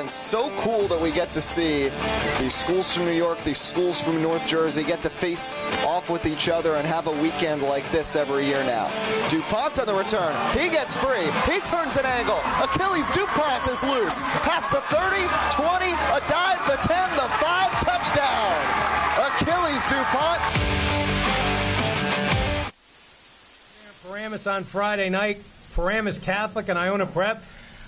So cool that we get to see these schools from New York, these schools from North Jersey get to face off with each other and have a weekend like this every year now. DuPont's on the return. He gets free. He turns an angle. Achilles DuPont is loose. Past the 30, 20, a dive, the 10, the 5, touchdown. Achilles DuPont. Paramus on Friday night. Paramus Catholic and Iona Prep.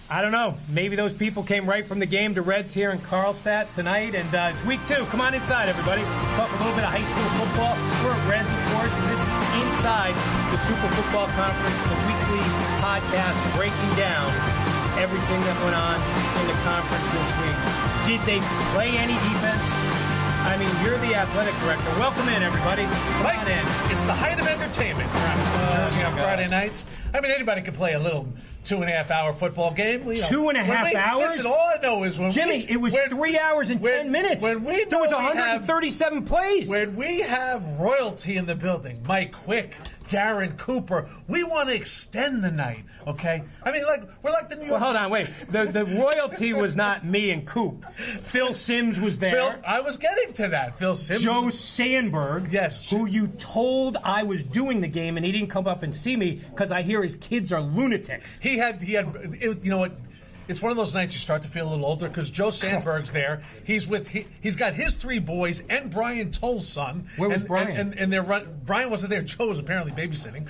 I don't know. Maybe those people came right from the game to Reds here in Carlstadt tonight, and it's week 2. Come on inside, everybody. Talk a little bit of high school football. We're at Reds, of course, and this is inside the Super Football Conference, the weekly podcast breaking down everything that went on in the conference this week. Did they play any defense? I mean, you're the athletic director. Welcome in, everybody. Come on in. It's the height of entertainment around New Jersey on Friday nights. I mean, anybody can play a little 2.5-hour football game. 2.5 hours? Listen, all I know is it was 3 hours and 10 minutes. There was 137 plays. When we have royalty in the building, Mike Quick, Darren Cooper, we want to extend the night, okay? I mean, we're like the New York... Well, hold on, wait. The royalty was not me and Coop. Phil Simms was there. I was getting to that. Phil Simms. Joe Sandberg, yes, who you told I was doing the game, and he didn't come up and see me because I hear his kids are lunatics. He had. You know what? It's one of those nights you start to feel a little older because Joe Sandberg's there. He's got his 3 boys and Brian Toll's son. Where was Brian? And Brian wasn't there. Joe was apparently babysitting.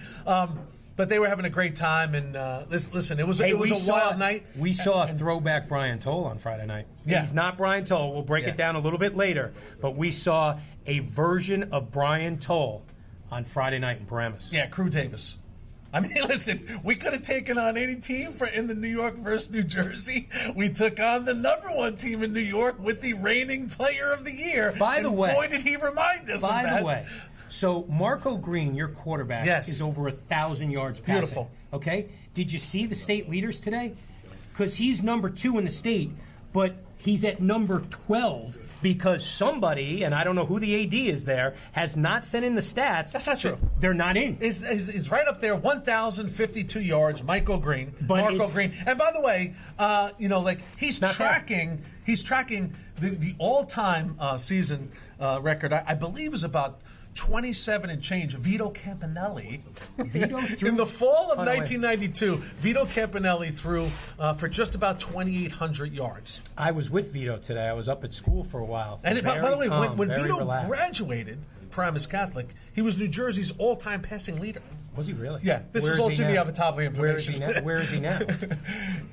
But they were having a great time. And listen, it was a wild night. We saw a throwback Brian Toll on Friday night. Yeah. He's not Brian Toll. We'll break it down a little bit later. But we saw a version of Brian Toll on Friday night in Paramus. Yeah, Crew Davis. I mean, listen, we could have taken on any team in the New York versus New Jersey. We took on the number 1 team in New York with the reigning player of the year. By the way, boy, did he remind us of that. By the way, so Marco Green, your quarterback, is over 1,000 yards passing. Beautiful. Okay? Did you see the state leaders today? Because he's number 2 in the state, but he's at number 12. Because somebody, and I don't know who the AD is there, has not sent in the stats. That's not true. They're not in. Is right up there, 1,052 yards, Marco Green. And by the way, he's tracking the all-time season record. I believe is about 27 and change. Vito Campanelli. In the fall of 1992, Vito Campanelli threw for just about 2,800 yards. I was with Vito today. I was up at school for a while. And by the way, when Vito relaxed. graduated Paramus Catholic, he was New Jersey's all-time passing leader. Was he really? Yeah. This is all Jimmy Avatopoli information. Where is he now?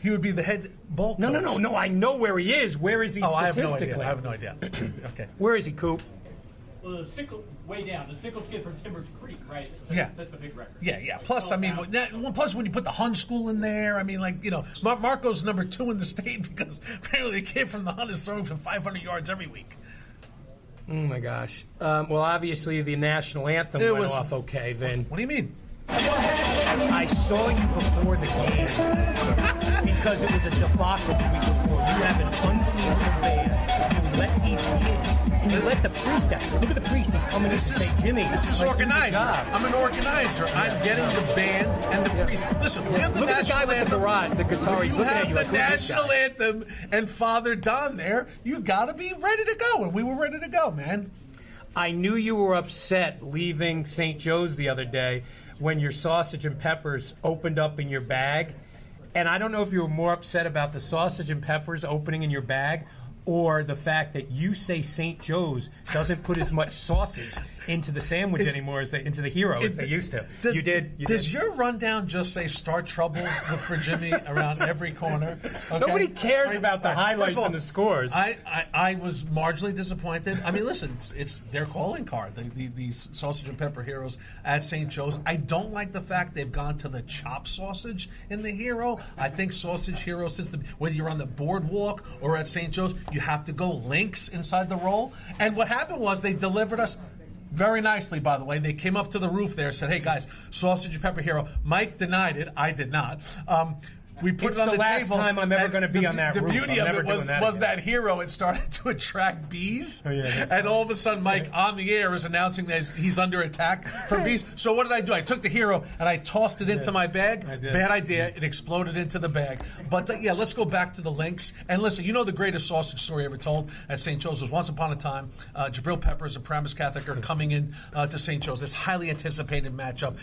He would be the head ball coach. No. I know where he is. Where is he statistically? I have no idea. Okay. Where is he, Coop? Well, the sickle way down. The sickle skid from Timbers Creek, right? That's the big record. Yeah. Plus, I mean, plus when you put the Hun School in there, I mean, Marco's number 2 in the state because apparently the kid from the Hun is throwing for 500 yards every week. Oh my gosh. Well, obviously the national anthem went off okay. Then what do you mean? I saw you before the game because it was a debacle the week before. You have an unbelievable band. You let these kids. And you let the priest out. Look at the priest. He's coming in to say, Jimmy. This is organizer. I'm an organizer. I'm getting the band and the priest. Listen, we have the national anthem. The guitar. He's looking at you the like, national anthem and Father Don there. You got to be ready to go. And we were ready to go, man. I knew you were upset leaving St. Joe's the other day when your sausage and peppers opened up in your bag. And I don't know if you were more upset about the sausage and peppers opening in your bag or the fact that you say St. Joe's doesn't put as much sausage into the sandwich anymore as into the hero as they used to. You did. Does your rundown just say start trouble for Jimmy around every corner? Okay? Nobody cares about the highlights and the scores. I was marginally disappointed. I mean, listen, it's their calling card, the sausage and pepper heroes at St. Joe's. I don't like the fact they've gone to the chopped sausage in the hero. I think sausage hero, whether you're on the boardwalk or at St. Joe's, you have to go links inside the roll. And what happened was they delivered us very nicely, by the way. They came up to the roof there, said, "Hey guys, sausage and pepper hero." Mike denied it. I did not. We put It's it on the last table, time I'm ever and going to be on that The roof. beauty I'm of never it doing was again. that hero. It started to attract bees, yeah, and all of a sudden, Mike on the air is announcing that he's under attack from bees. So what did I do? I took the hero and I tossed it into my bag. Bad idea. It exploded into the bag. But yeah, let's go back to the Lynx. And listen, you know the greatest sausage story ever told at St. Joe's was once upon a time, Jabril Peppers and Paramus Catholic are coming in to St. Joe's. This highly anticipated matchup.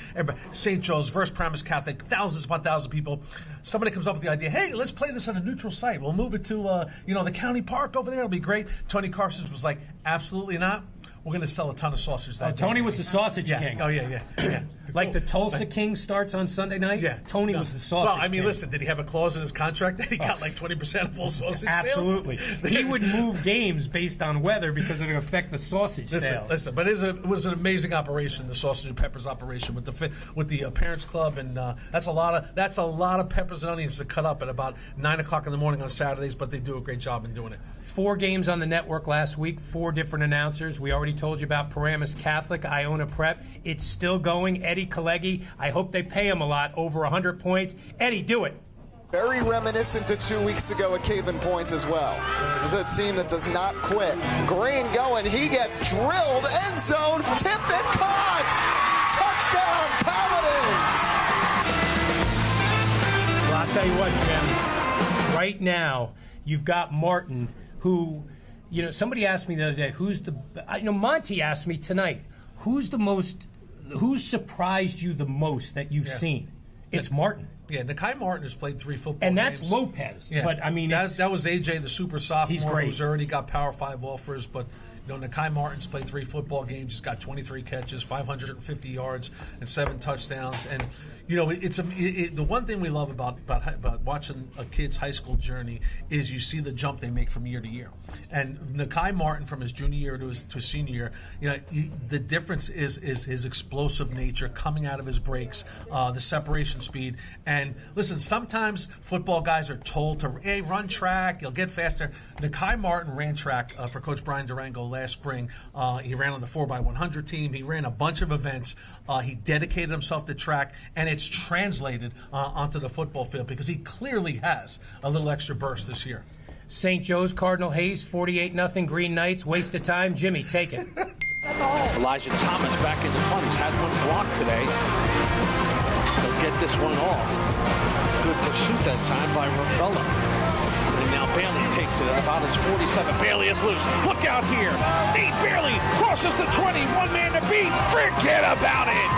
St. Joe's versus Paramus Catholic, thousands upon thousands of people. Somebody comes up with the idea, hey, let's play this on a neutral site. We'll move it to the county park over there. It'll be great. Tony Carson was like, absolutely not. We're going to sell a ton of sausage that day. Tony was the sausage king. Oh, yeah. Like the Tulsa King starts on Sunday night? Yeah. Tony was the sausage king. Well, I mean, listen, did he have a clause in his contract that he got like 20% of all sausage Absolutely. sales? He would move games based on weather because it would affect the sausage sales. Listen, but it was an amazing operation, the Sausage and Peppers operation with the Parents Club, and that's a lot of peppers and onions to cut up at about 9 o'clock in the morning on Saturdays, but they do a great job in doing it. 4 games on the network last week, 4 different announcers. We already told you about Paramus Catholic, Iona Prep. It's still going. Eddie Kalegi, I hope they pay him a lot, over 100 points. Eddie, do it. Very reminiscent to 2 weeks ago at Caven Point as well. This is a team that does not quit. Green going, he gets drilled, end zone, tipped and caught! Touchdown, Paladins! Well, I'll tell you what, Jim. Right now, you've got Martin, who, somebody asked me the other day, Monty asked me tonight, who's surprised you the most that you've seen? It's Martin. Yeah, Nakai Martin has played 3 football and that's games. Lopez. Yeah. But, I mean, that was AJ, the super sophomore, he's great. who's already got Power 5 offers, but Nakai Martin's played 3 football games. He's got 23 catches, 550 yards, and 7 touchdowns. And the one thing we love about watching a kid's high school journey is you see the jump they make from year to year. And Nakai Martin, from his junior year to his senior year, the difference is his explosive nature coming out of his breaks, the separation speed. And listen, sometimes football guys are told to run track, you'll get faster. Nakai Martin ran track for Coach Brian Durango last spring. He ran on the 4x100 team. He ran a bunch of events. He dedicated himself to track, and it's translated onto the football field because he clearly has a little extra burst this year. St. Joe's Cardinal Hayes, 48-0 Green Knights. Waste of time. Jimmy, take it. Elijah Thomas back in the punt. He's had one blocked today. He'll get this one off. Good pursuit that time by Ravella. And now Bailey takes it at about his 47. Bailey is loose. Look out here. He barely crosses the 20. One man to beat. Forget about it.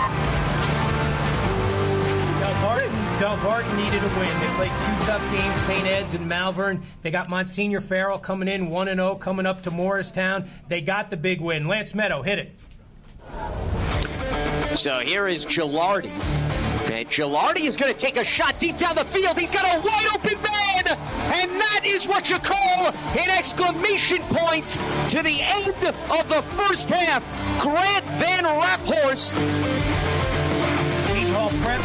Delbarton needed a win. They played 2 tough games, St. Ed's and Malvern. They got Monsignor Farrell coming in 1-0, coming up to Morristown. They got the big win. Lance Meadow, hit it. So here is Gilardi. And Gilardi is going to take a shot deep down the field. He's got a wide open man. And that is what you call an exclamation point to the end of the first half. Grant Van Raphorst. Prep,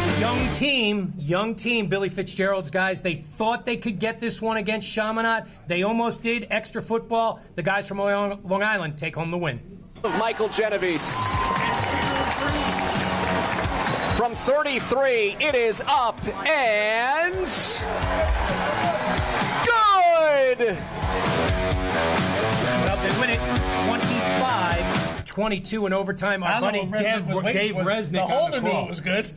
young team, Billy Fitzgerald's guys. They thought they could get this one against Chaminade. They almost did. Extra football. The guys from Long Island take home the win. Michael Genovese. From 33, it is up and good! Well, they win it 25-22 in overtime. Our buddy Dave Resnick. The holder knew call. it was good.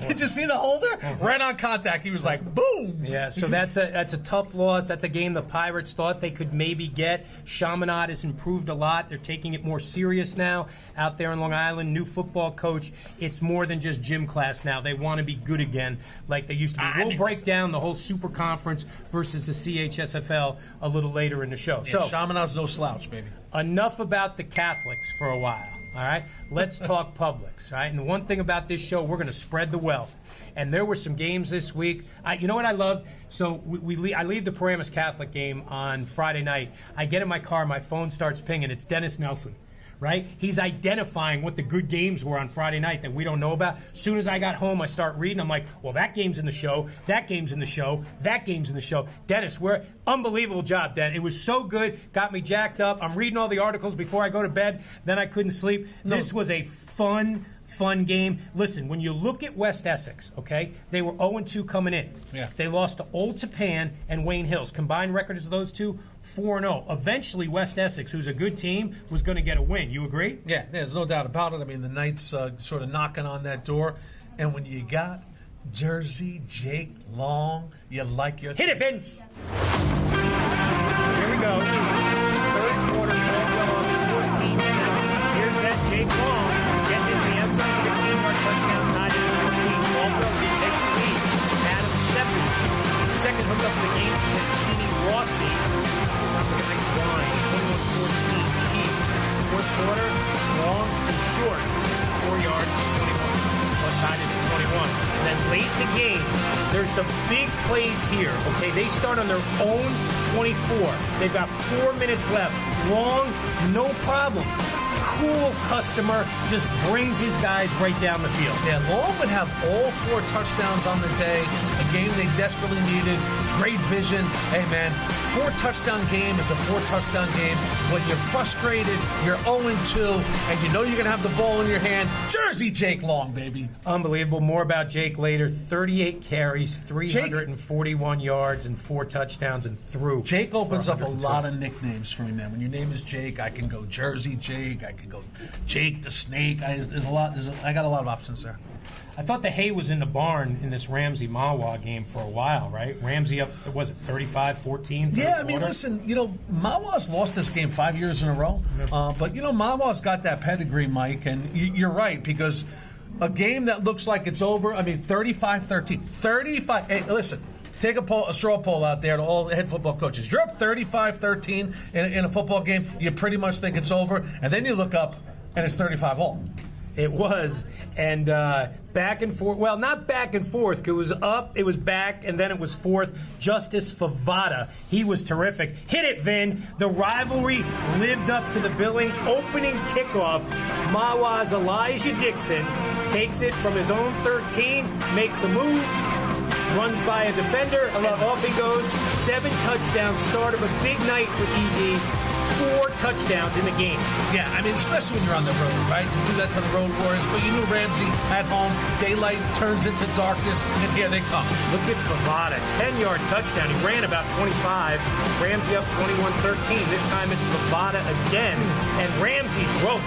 Did you see the holder? Right on contact. He was like, boom. Yeah, so that's a tough loss. That's a game the Pirates thought they could maybe get. Chaminade has improved a lot. They're taking it more serious now out there in Long Island. New football coach. It's more than just gym class now. They want to be good again like they used to be. We'll break down the whole Super Conference versus the CHSFL a little later in the show. Yeah, so Chaminade's no slouch, baby. Enough about the Catholics for a while, all right? Let's talk Publix, all right? And the one thing about this show, we're going to spread the wealth. And there were some games this week. You know what I love? So I leave the Paramus Catholic game on Friday night. I get in my car, my phone starts pinging. It's Dennis Nelson. right? He's identifying what the good games were on Friday night that we don't know about. As soon as I got home, I start reading. I'm like, well, that game's in the show. That game's in the show. That game's in the show. Dennis, unbelievable job, Den. It was so good. Got me jacked up. I'm reading all the articles before I go to bed. Then I couldn't sleep. No. This was a fun game. Listen, when you look at West Essex, okay, they were 0-2 coming in. Yeah. They lost to Old Tapan and Wayne Hills. Combined records of those two, 4-0. Eventually, West Essex, who's a good team, was going to get a win. You agree? Yeah, there's no doubt about it. I mean, the Knights sort of knocking on that door. And when you got Jersey Jake Long, you like your... Hit it, Vince! Here we go. Third quarter, Caldwell on 14-7. Here's that Jake Long. Gets into the end zone, 15-yard touchdown, tied at 14. Caldwell retakes the lead. Adam Seppin, second hook up in the game, Santini Rossi. Sounds like a nice line. 21-14 Chiefs. Fourth quarter, long and short. 4 yards, 21. Tied it at 21. And then late in the game, there's some big plays here. Okay, they start on their own 24. They've got 4 minutes left. Long, no problem. Cool customer, just brings his guys right down the field. Yeah, Long would have all 4 touchdowns on the day, a game they desperately needed, great vision. Hey, man, 4-touchdown game is a 4-touchdown game. When you're frustrated, you're 0-2, and you know you're going to have the ball in your hand. Jersey Jake Long, baby. Unbelievable. More about Jake later. 38 carries, 341 yards, and 4 touchdowns, and threw. Jake opens up a lot of nicknames for me, man. When your name is Jake, I can go Jersey Jake. I can go Jake the Snake. I got a lot of options there. I thought the hay was in the barn in this Ramsey-Mawa game for a while, right? Ramsey up, was it 35-14? Yeah, I mean, listen, Mawa's lost this game 5 years in a row. But, Mawa's got that pedigree, Mike, and you're right, because a game that looks like it's over, 35-13. 35, hey, listen. Take a straw poll out there to all head football coaches. You're up 35-13 in a football game. You pretty much think it's over. And then you look up, and it's 35-all. It was. And back and forth. Well, not back and forth. It was up, it was back, and then it was forth. Justice Favada. He was terrific. Hit it, Vin. The rivalry lived up to the billing. Opening kickoff. Mawa's Elijah Dixon takes it from his own 13, makes a move. Runs by a defender, off he goes. 7 touchdowns, start of a big night for ED. 4 touchdowns in the game. Yeah, especially when you're on the road, right? To do that to the Road Warriors. But you knew Ramsey at home. Daylight turns into darkness, and here they come. Look at Favada, 10-yard touchdown. He ran about 25. Ramsey up 21-13. This time it's Favada again. And Ramsey's, whoa,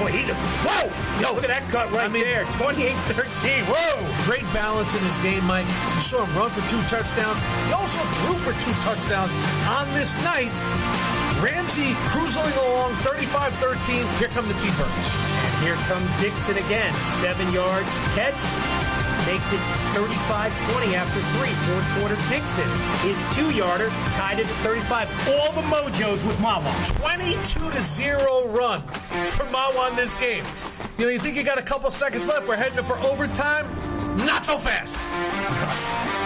yo, look at that cut right there. 28-13. Whoa! Great balance in this game, Mike. You saw him run for 2 touchdowns. He also threw for 2 touchdowns on this night. Ramsey cruising along, 35-13. Here come the T-Birds. And here comes Dixon again. 7-yard catch. Makes it 35-20 after 3. Fourth quarter, Dixon. His 2-yarder tied it at 35. All the mojos with Mawa. 22-0 run for Mawa in this game. You think you got a couple seconds left. We're heading for overtime. Not so fast.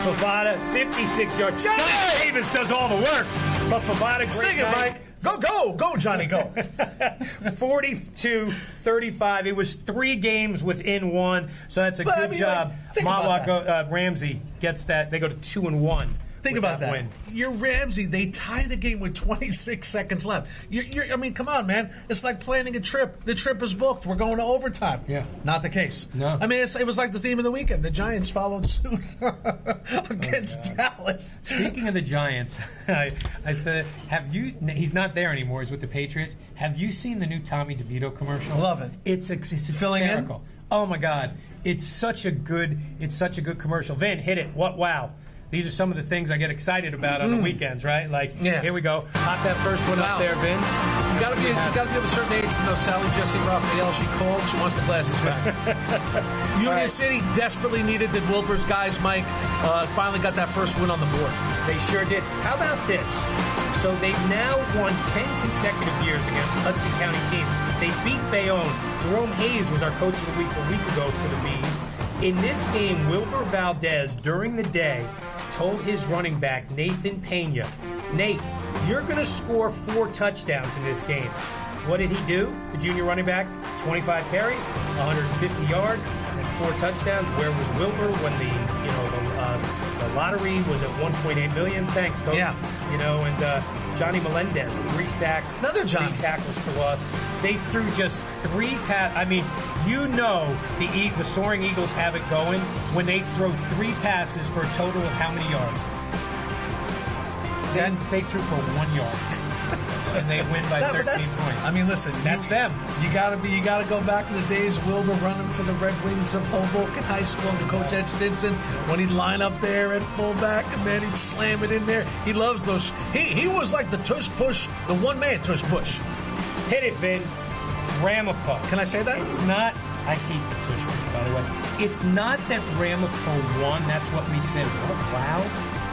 Favada, 56 yards. Johnny Davis does all the work. But Favada, great Sing it, night. Mike. Go, Johnny, go. 42-35. It was 3 games within 1, so that's a good job. Ramsey gets that. They go to 2-1. Think about that. Win. You're Ramsey. They tie the game with 26 seconds left. Come on, man. It's like planning a trip. The trip is booked. We're going to overtime. Yeah. Not the case. No. It was like the theme of the weekend. The Giants followed suit against Dallas. Speaking of the Giants, I said, he's not there anymore. He's with the Patriots. Have you seen the new Tommy DeVito commercial? Love it. It's filling hysterical. in? Oh, my God. It's such a good commercial. Vin, hit it. Wow. These are some of the things I get excited about on the weekends, right? Here we go. Pop that first one up there, Vin. You got to be of a certain age to know Sally Jesse Raphael. She called. She wants the glasses back. Union City desperately needed the Wilbur's guys, Mike. Finally got that first win on the board. They sure did. How about this? So they've now won 10 consecutive years against Hudson County teams. They beat Bayonne. Jerome Hayes was our coach of the week a week ago for the Bees. In this game, Wilbur Valdez, during the day, told his running back, Nathan Pena, Nate, you're going to score 4 touchdowns in this game. What did he do? The junior running back, 25 carries, 150 yards, and 4 touchdowns. Where was Wilbur when the lottery was at $1.8 million? Thanks, coach. Yeah. And Johnny Melendez, 3 sacks, Another Johnny. 3 tackles for loss. They threw just 3 passes. I mean, the Soaring Eagles have it going when they throw 3 passes for a total of how many yards? Then they threw for 1 yard. And they win by 13 points. I mean, listen, that's them. You gotta go back to the days Wilbur running for the Red Wings of Hoboken High School and Coach Ed Stinson when he'd line up there at fullback and then he'd slam it in there. He loves those. He was like the tush push, the one-man tush push. Hit it, Vin. Ramapo. Can I say that? It's not. I hate the tush push, by the way. It's not that Ramapo won. That's what we said. Oh, wow.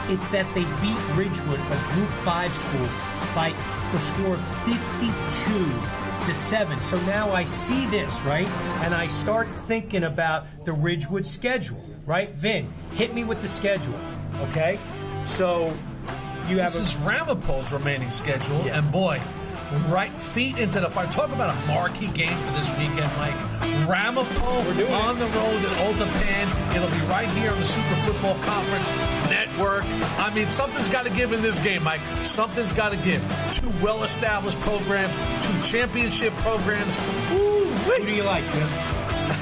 It's that they beat Ridgewood, a Group 5 school, by the score of 52-7. So now I see this, right? And I start thinking about the Ridgewood schedule, right? Vin, hit me with the schedule, okay? So you have This is Ramapo's remaining schedule, Yeah. and boy, right feet into the fire. Talk about a marquee game for this weekend, Mike. Ramapo on the road at Otapan. It'll be right here on the Super Football Conference Network. I mean, something's got to give in this game, Mike. Something's got to give. 2 well-established programs, 2 championship programs. Woo-wee. Who do you like, Jim?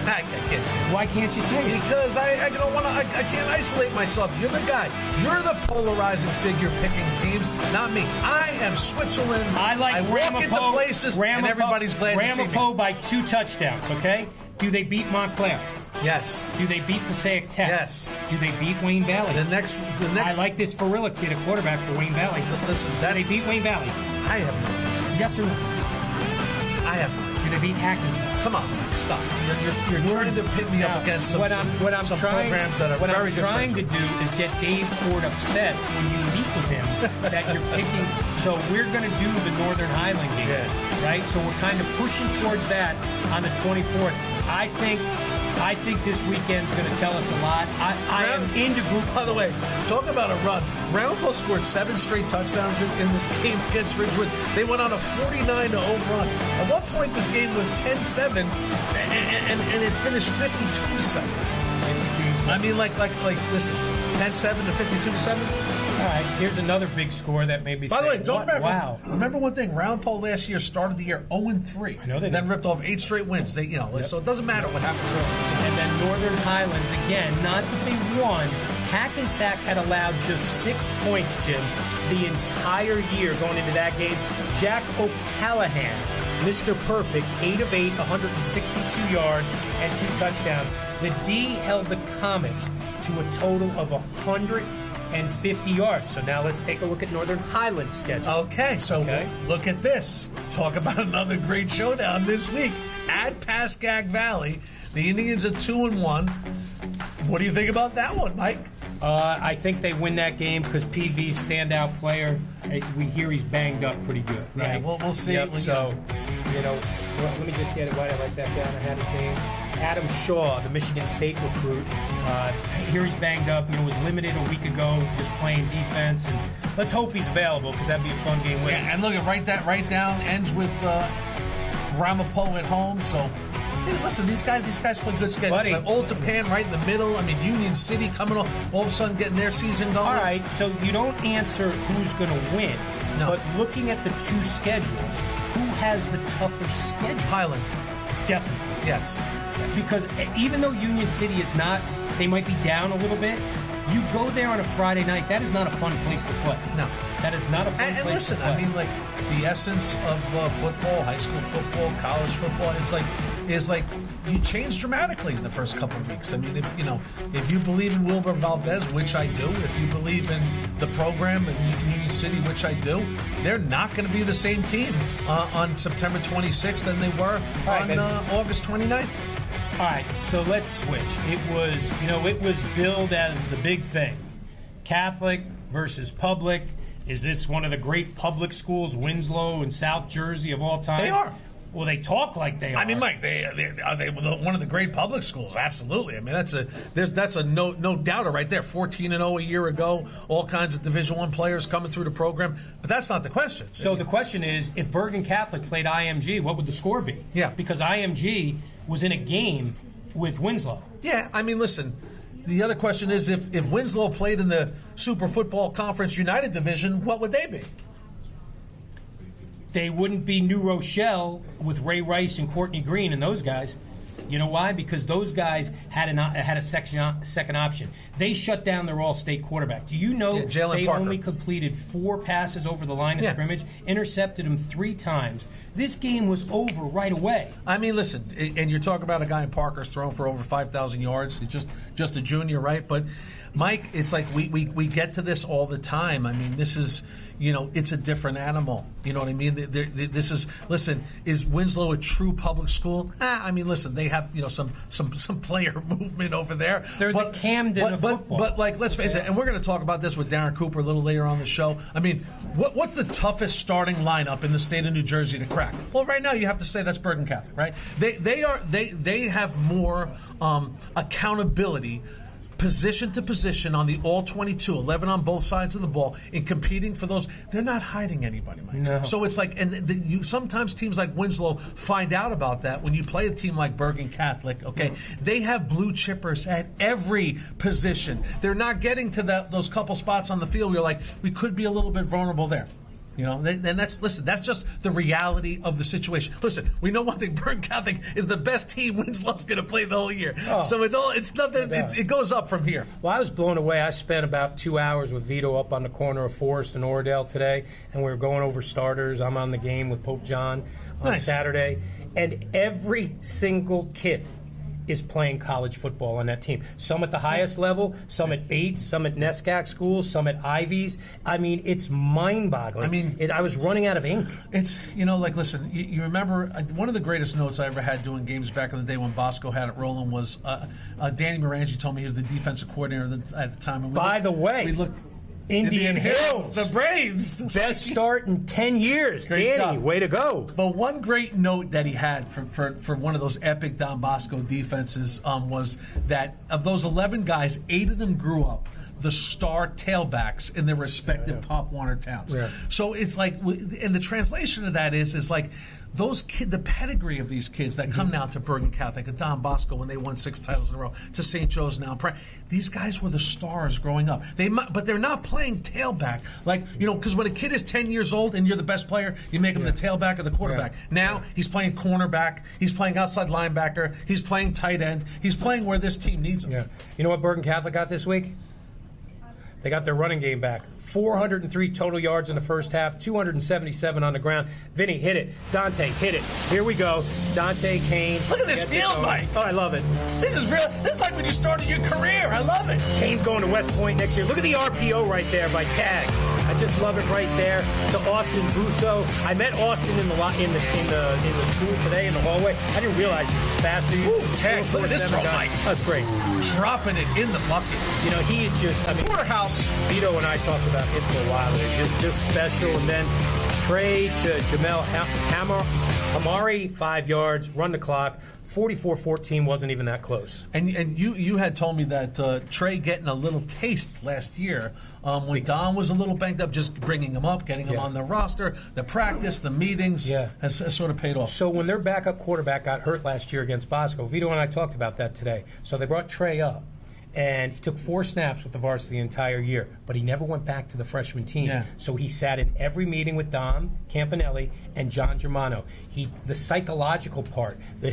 I can't say it. Why can't you say it? Because I don't want to. I can't isolate myself. You're the guy. You're the polarizing figure picking teams, not me. I am Switzerland. I like walk into Ramapo, places and everybody's glad to see me. Ramapo by 2 touchdowns, okay? Do they beat Montclair? Yes. Do they beat Passaic Tech? Yes. Do they beat Wayne Valley? The next. I like this Farilla kid, a quarterback for Wayne Valley. Listen, Do that's. they beat Wayne Valley? I have no idea. Yes or no? I have no idea. Do they beat Hackensack? Come on, Mike, stop. You're trying to pit me up against some programs that are what very I'm trying to do is get Dave Ford upset when you meet with him that you're picking. So we're going to do the Northern Highland games, right? So we're kind of pushing towards that on the 24th. I think this weekend's going to tell us a lot. I am into group. By the way, talk about a run. Ramapo scored 7 straight touchdowns in this game against Ridgewood. They went on a 49-0 run. At one point, this game was 10-7, and it finished 52-7. I mean, listen, 10-7 to 52-7. All right, here's another big score that made me By the way, don't remember. Wow. Remember one thing: Ramapo last year started the year 0-3. I know they then did. ripped off 8 straight wins. They, so it doesn't matter what happens early. And then Northern Highlands, again, not that they won. Hackensack had allowed just 6 points, Jim, the entire year going into that game. Jack O'Callahan, Mr. Perfect, 8 of 8, 162 yards, and 2 touchdowns. The D held the Comets to a total of 150 yards. So now let's take a look at Northern Highlands' schedule. Okay, so look at this. Talk about another great showdown this week at Pascagoula Valley. The Indians are 2-1. What do you think about that one, Mike? I think they win that game because PV's standout player, we hear he's banged up pretty good. Right? Yeah, we'll see. Yep, let me just get it right. I write that down. I had his name. Adam Shaw, the Michigan State recruit. Here he's banged up. Was limited a week ago, just playing defense. And let's hope he's available because that'd be a fun game. Yeah, and look at right down ends with Ramapo at home. So hey, listen, these guys play good schedules. Buddy. Like Old Japan right in the middle. I mean, Union City coming off, all of a sudden getting their season going. All right, so you don't answer who's going to win. No. But looking at the 2 schedules, who has the tougher schedule? Highland. Definitely. Yes. Because even though Union City is not, they might be down a little bit, you go there on a Friday night, that is not a fun place to play. No. That is not a fun And place listen, to play. I mean, like the essence of football, high school football, college football is like you change dramatically in the first couple of weeks. I mean, if you believe in Wilbur Valdez, which I do, if you believe in the program in Union City, which I do, they're not going to be the same team on September 26th than they were on August 29th. All right, so let's switch. It was billed as the big thing. Catholic versus public. Is this one of the great public schools, Winslow and South Jersey of all time? They are. Well, they talk like they are. I mean, Mike, are they one of the great public schools? Absolutely. I mean, that's a no doubter right there. 14-0 a year ago, all kinds of Division I players coming through the program. But that's not the question. So the question is, if Bergen Catholic played IMG, what would the score be? Yeah. Because IMG was in a game with Winslow. Yeah, I mean, listen. The other question is, if Winslow played in the Super Football Conference United Division, what would they be? They wouldn't be New Rochelle with Ray Rice and Courtney Green and those guys. You know why? Because those guys had a second option. They shut down their all-state quarterback. Do you know they only completed 4 passes over the line of scrimmage, intercepted them 3 times? This game was over right away. I mean, listen, and you're talking about a guy in Parker's thrown for over 5,000 yards. He's just a junior, right? But Mike, it's like we get to this all the time. I mean, this is, it's a different animal. You know what I mean? This is, listen, is Winslow a true public school? I mean, listen, they have, some player movement over there. They're the Camden of football. But like, let's face it, and we're going to talk about this with Darren Cooper a little later on the show. I mean, what's the toughest starting lineup in the state of New Jersey to crack? Well, right now you have to say that's Bergen Catholic, right? They have more accountability, position to position on the all-22, 11 on both sides of the ball, in competing for those. They're not hiding anybody, Mike. No. So it's like, and sometimes teams like Winslow find out about that when you play a team like Bergen Catholic, okay? They have blue chippers at every position. They're not getting to those couple spots on the field where you're like, we could be a little bit vulnerable there. And that's just the reality of the situation. Listen, we know one thing: Bergen Catholic is the best team Winslow's going to play the whole year. Oh, so it's nothing. It goes up from here. Well, I was blown away. I spent about 2 hours with Vito up on the corner of Forest and Oradell today, and we were going over starters. I'm on the game with Pope John on Saturday, and every single kid is playing college football on that team. Some at the highest level, some at Bates, some at NESCAC schools, some at Ivies. I mean, it's mind-boggling. I mean, I was running out of ink. It's, listen, you remember one of the greatest notes I ever had doing games back in the day when Bosco had it rolling was Danny Morangi told me he was the defensive coordinator at the time. And By the way, we looked Indian Hills, the Braves. Best start in 10 years. Great Danny, job. Way to go. But one great note that he had for one of those epic Don Bosco defenses was that of those 11 guys, 8 of them grew up the star tailbacks in their respective Pop Warner towns. Yeah. So it's like, and the translation of that is like, those the pedigree of these kids that come now to Bergen Catholic, and Don Bosco when they won 6 titles in a row, to St. Joe's now. These guys were the stars growing up. But they're not playing tailback. Because when a kid is 10 years old and you're the best player, you make him the tailback or the quarterback. Now he's playing cornerback. He's playing outside linebacker. He's playing tight end. He's playing where this team needs him. Yeah. You know what Bergen Catholic got this week? They got their running game back. 403 total yards in the first half, 277 on the ground. Vinny, hit it. Dante, hit it. Here we go. Dante Kane. Look at this field, Mike. Oh, I love it. This is real. This is like when you started your career. I love it. Kane's going to West Point next year. Look at the RPO right there by Tag. I just love it right there. To Austin Busso. I met Austin in the school today in the hallway. I didn't realize he was fast. Tag, look at this throw, Mike. That's great. Dropping it in the bucket. He is just, Porterhouse. Vito and I talked about him for a while. It's just special. And then Trey to Jamel Hamari, 5 yards, run the clock. 44-14 wasn't even that close. And you had told me that Trey getting a little taste last year when Don was a little banged up, just bringing him up, getting him on the roster, the practice, the meetings, has sort of paid off. So when their backup quarterback got hurt last year against Bosco, Vito and I talked about that today. So they brought Trey up. And he took 4 snaps with the varsity the entire year, but he never went back to the freshman team. Yeah. So he sat in every meeting with Dom Campanelli and John Germano. The psychological part, the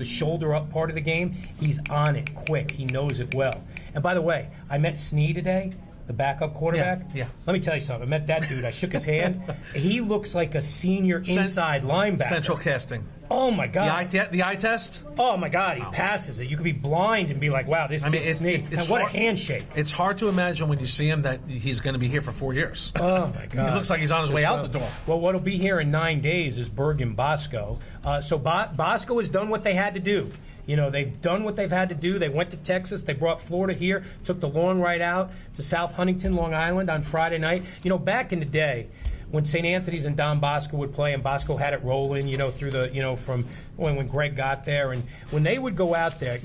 shoulder up part of the game, he's on it quick. He knows it well. And by the way, I met Snee today, the backup quarterback. Yeah. Let me tell you something. I met that dude. I shook his hand. He looks like a senior inside linebacker. Central casting. Oh, my God. The eye test? Oh, my God. He passes it. You could be blind and be like, wow, this kid's sneaked. And what a handshake. It's hard to imagine when you see him that he's going to be here for 4 years. Oh, my God. He looks like he's on his way out the door. Well, what'll be here in 9 days is Bergen Bosco. So Bosco has done what they had to do. They've done what they've had to do. They went to Texas. They brought Florida here, took the long ride out to South Huntington, Long Island on Friday night. Back in the day, when St. Anthony's and Don Bosco would play, and Bosco had it rolling, through the, from when Greg got there, and when they would go out there,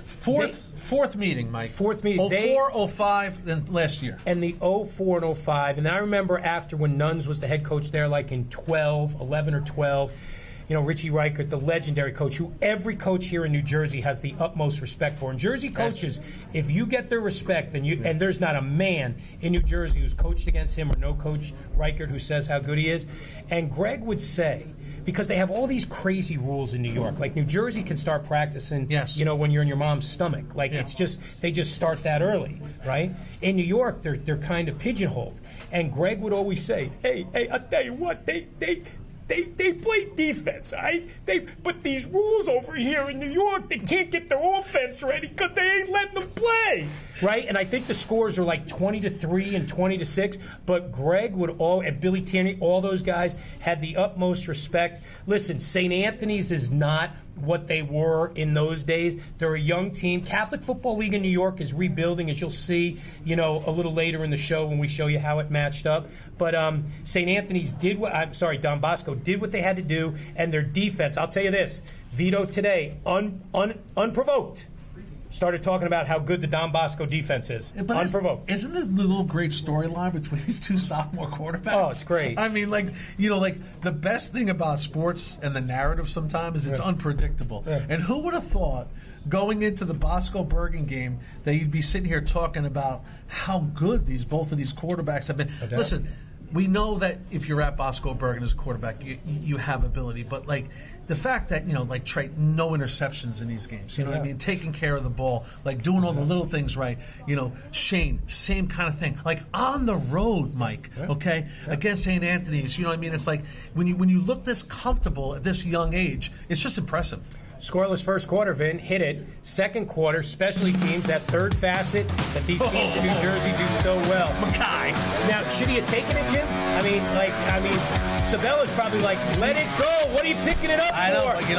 Fourth meeting, Mike. Fourth meeting. 04, 05, then last year. And the 04 and 05. And I remember after when Nuns was the head coach there, like in 11 or 12, Richie Reichert, the legendary coach, who every coach here in New Jersey has the utmost respect for. And Jersey coaches, if you get their respect, and there's not a man in New Jersey who's coached against him or no coach Reichert who says how good he is. And Greg would say, because they have all these crazy rules in New York. Like New Jersey can start practicing, when you're in your mom's stomach. Like it's just, they just start that early, right? In New York, they're kind of pigeonholed. And Greg would always say, hey, I'll tell you what, they play defense, all right? But these rules over here in New York, they can't get their offense ready because they ain't letting them play, right? And I think the scores are like 20-3 and 20-6. But Greg and Billy Tierney, all those guys had the utmost respect. Listen, St. Anthony's is not what they were in those days. They're a young team. Catholic Football League in New York is rebuilding, as you'll see, a little later in the show when we show you how it matched up. But St. Anthony's Don Bosco did what they had to do, and their defense, I'll tell you this, Vito today, unprovoked, started talking about how good the Don Bosco defense is. But unprovoked. Isn't this the little great storyline between these two sophomore quarterbacks? Oh, it's great. I mean, the best thing about sports and the narrative sometimes is it's unpredictable. Yeah. And who would have thought going into the Bosco-Bergen game that you'd be sitting here talking about how good both of these quarterbacks have been. No. Listen, we know that if you're at Bosco-Bergen as a quarterback, you have ability. But, the fact that, Trey, no interceptions in these games. You know what I mean? Taking care of the ball, doing all the little things right. Shane, same kind of thing. On the road, Mike, okay, against St. Anthony's. You know what I mean? It's like when you look this comfortable at this young age, it's just impressive. Scoreless first quarter, Vin. Hit it. Second quarter, specialty teams, that third facet that these teams in New Jersey do so well. Mackay. Now, should he have taken it, Jim? Sabella's probably like, let it go. What are you picking it up for?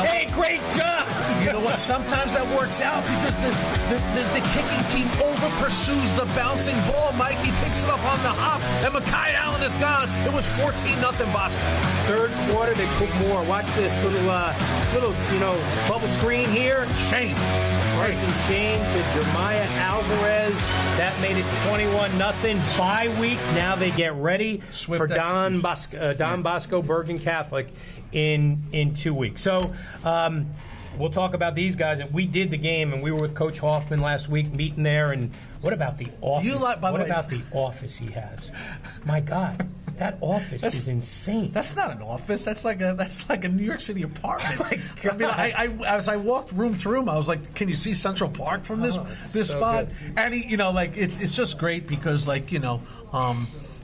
Hey, great job. You know what? Sometimes that works out because the kicking team over-pursues the bouncing ball. Mike, he picks it up on the hop, and Mackay Allen is gone. It was 14-0 Bosco. Third quarter, they put more. Watch this little bubble screen here. Shane. Carson Shane to Jeremiah Alvarez. That made it 21-0. Bye week. Now they get ready for Don Bosco Bergen Catholic in 2 weeks. So we'll talk about these guys. And we did the game, and we were with Coach Hoffman last week, meeting there. And what about the office? What about the office he has? My God. That office is insane. That's not an office. That's like a New York City apartment. My God. I mean, as I walked room to room, I was like, "Can you see Central Park from this spot?" Good. And it's just great because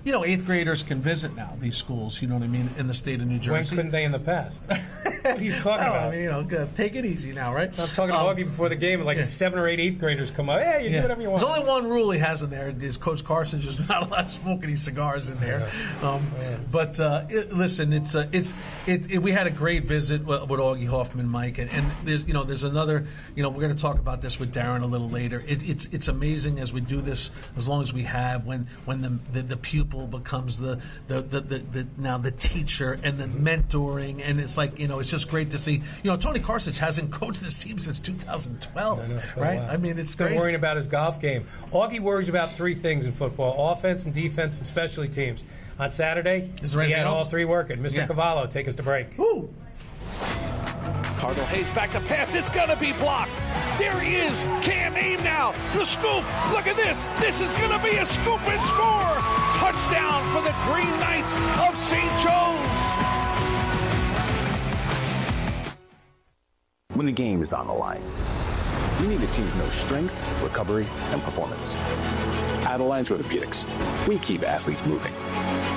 eighth graders can visit now these schools. You know what I mean, in the state of New Jersey. When couldn't they in the past? What are you talking about? I mean, take it easy now, right? I'm talking to Augie before the game, and 7 or 8 eighth graders come up. Hey, you do whatever you want. There's only one rule he has in there: is Coach Carson's just not allowed to smoke any cigars in there. But listen, we had a great visit with Augie Hoffman, Mike, and there's another. We're going to talk about this with Darren a little later. It's amazing as we do this, as long as we have, when the pupil becomes the teacher and the mentoring, and it's it's just great to see. Tony Karsich hasn't coached this team since 2012, right? I mean, it's been worrying about his golf game. Augie worries about 3 things in football: offense and defense and specialty teams. On Saturday, he had all 3 working. Mr. Cavallo, take us to break. Woo. Cardinal Hayes back to pass. It's going to be blocked. There he is. Cam aim now. The scoop. Look at this. This is going to be a scoop and score. Touchdown for the Green Knights of St. Joe's. When the game is on the line, you need a team who knows strength, recovery, and performance. At Alliance Orthopedics, we keep athletes moving,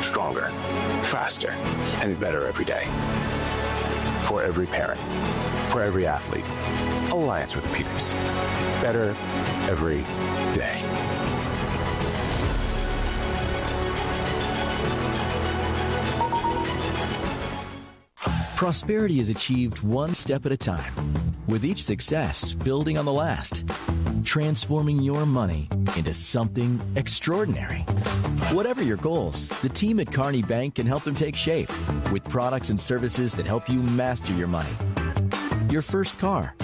stronger, faster, and better every day. For every parent, for every athlete, Alliance Orthopedics. Better every day. Prosperity is achieved one step at a time, with each success building on the last. transforming your money into something extraordinary. Whatever your goals, the team at Kearney Bank can help them take shape with products and services that help you master your money. Your first car,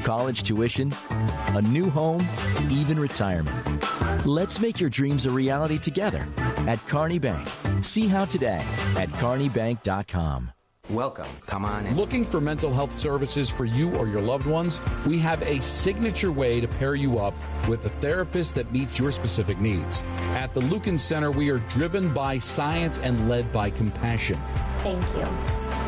college tuition, a new home, even retirement. Let's make your dreams a reality together at Kearney Bank. See how today at kearneybank.com. Welcome. Come on in. Looking for mental health services for you or your loved ones? We have a signature way to pair you up with a therapist that meets your specific needs. At the Lucan Center, we are driven by science and led by compassion. Thank you.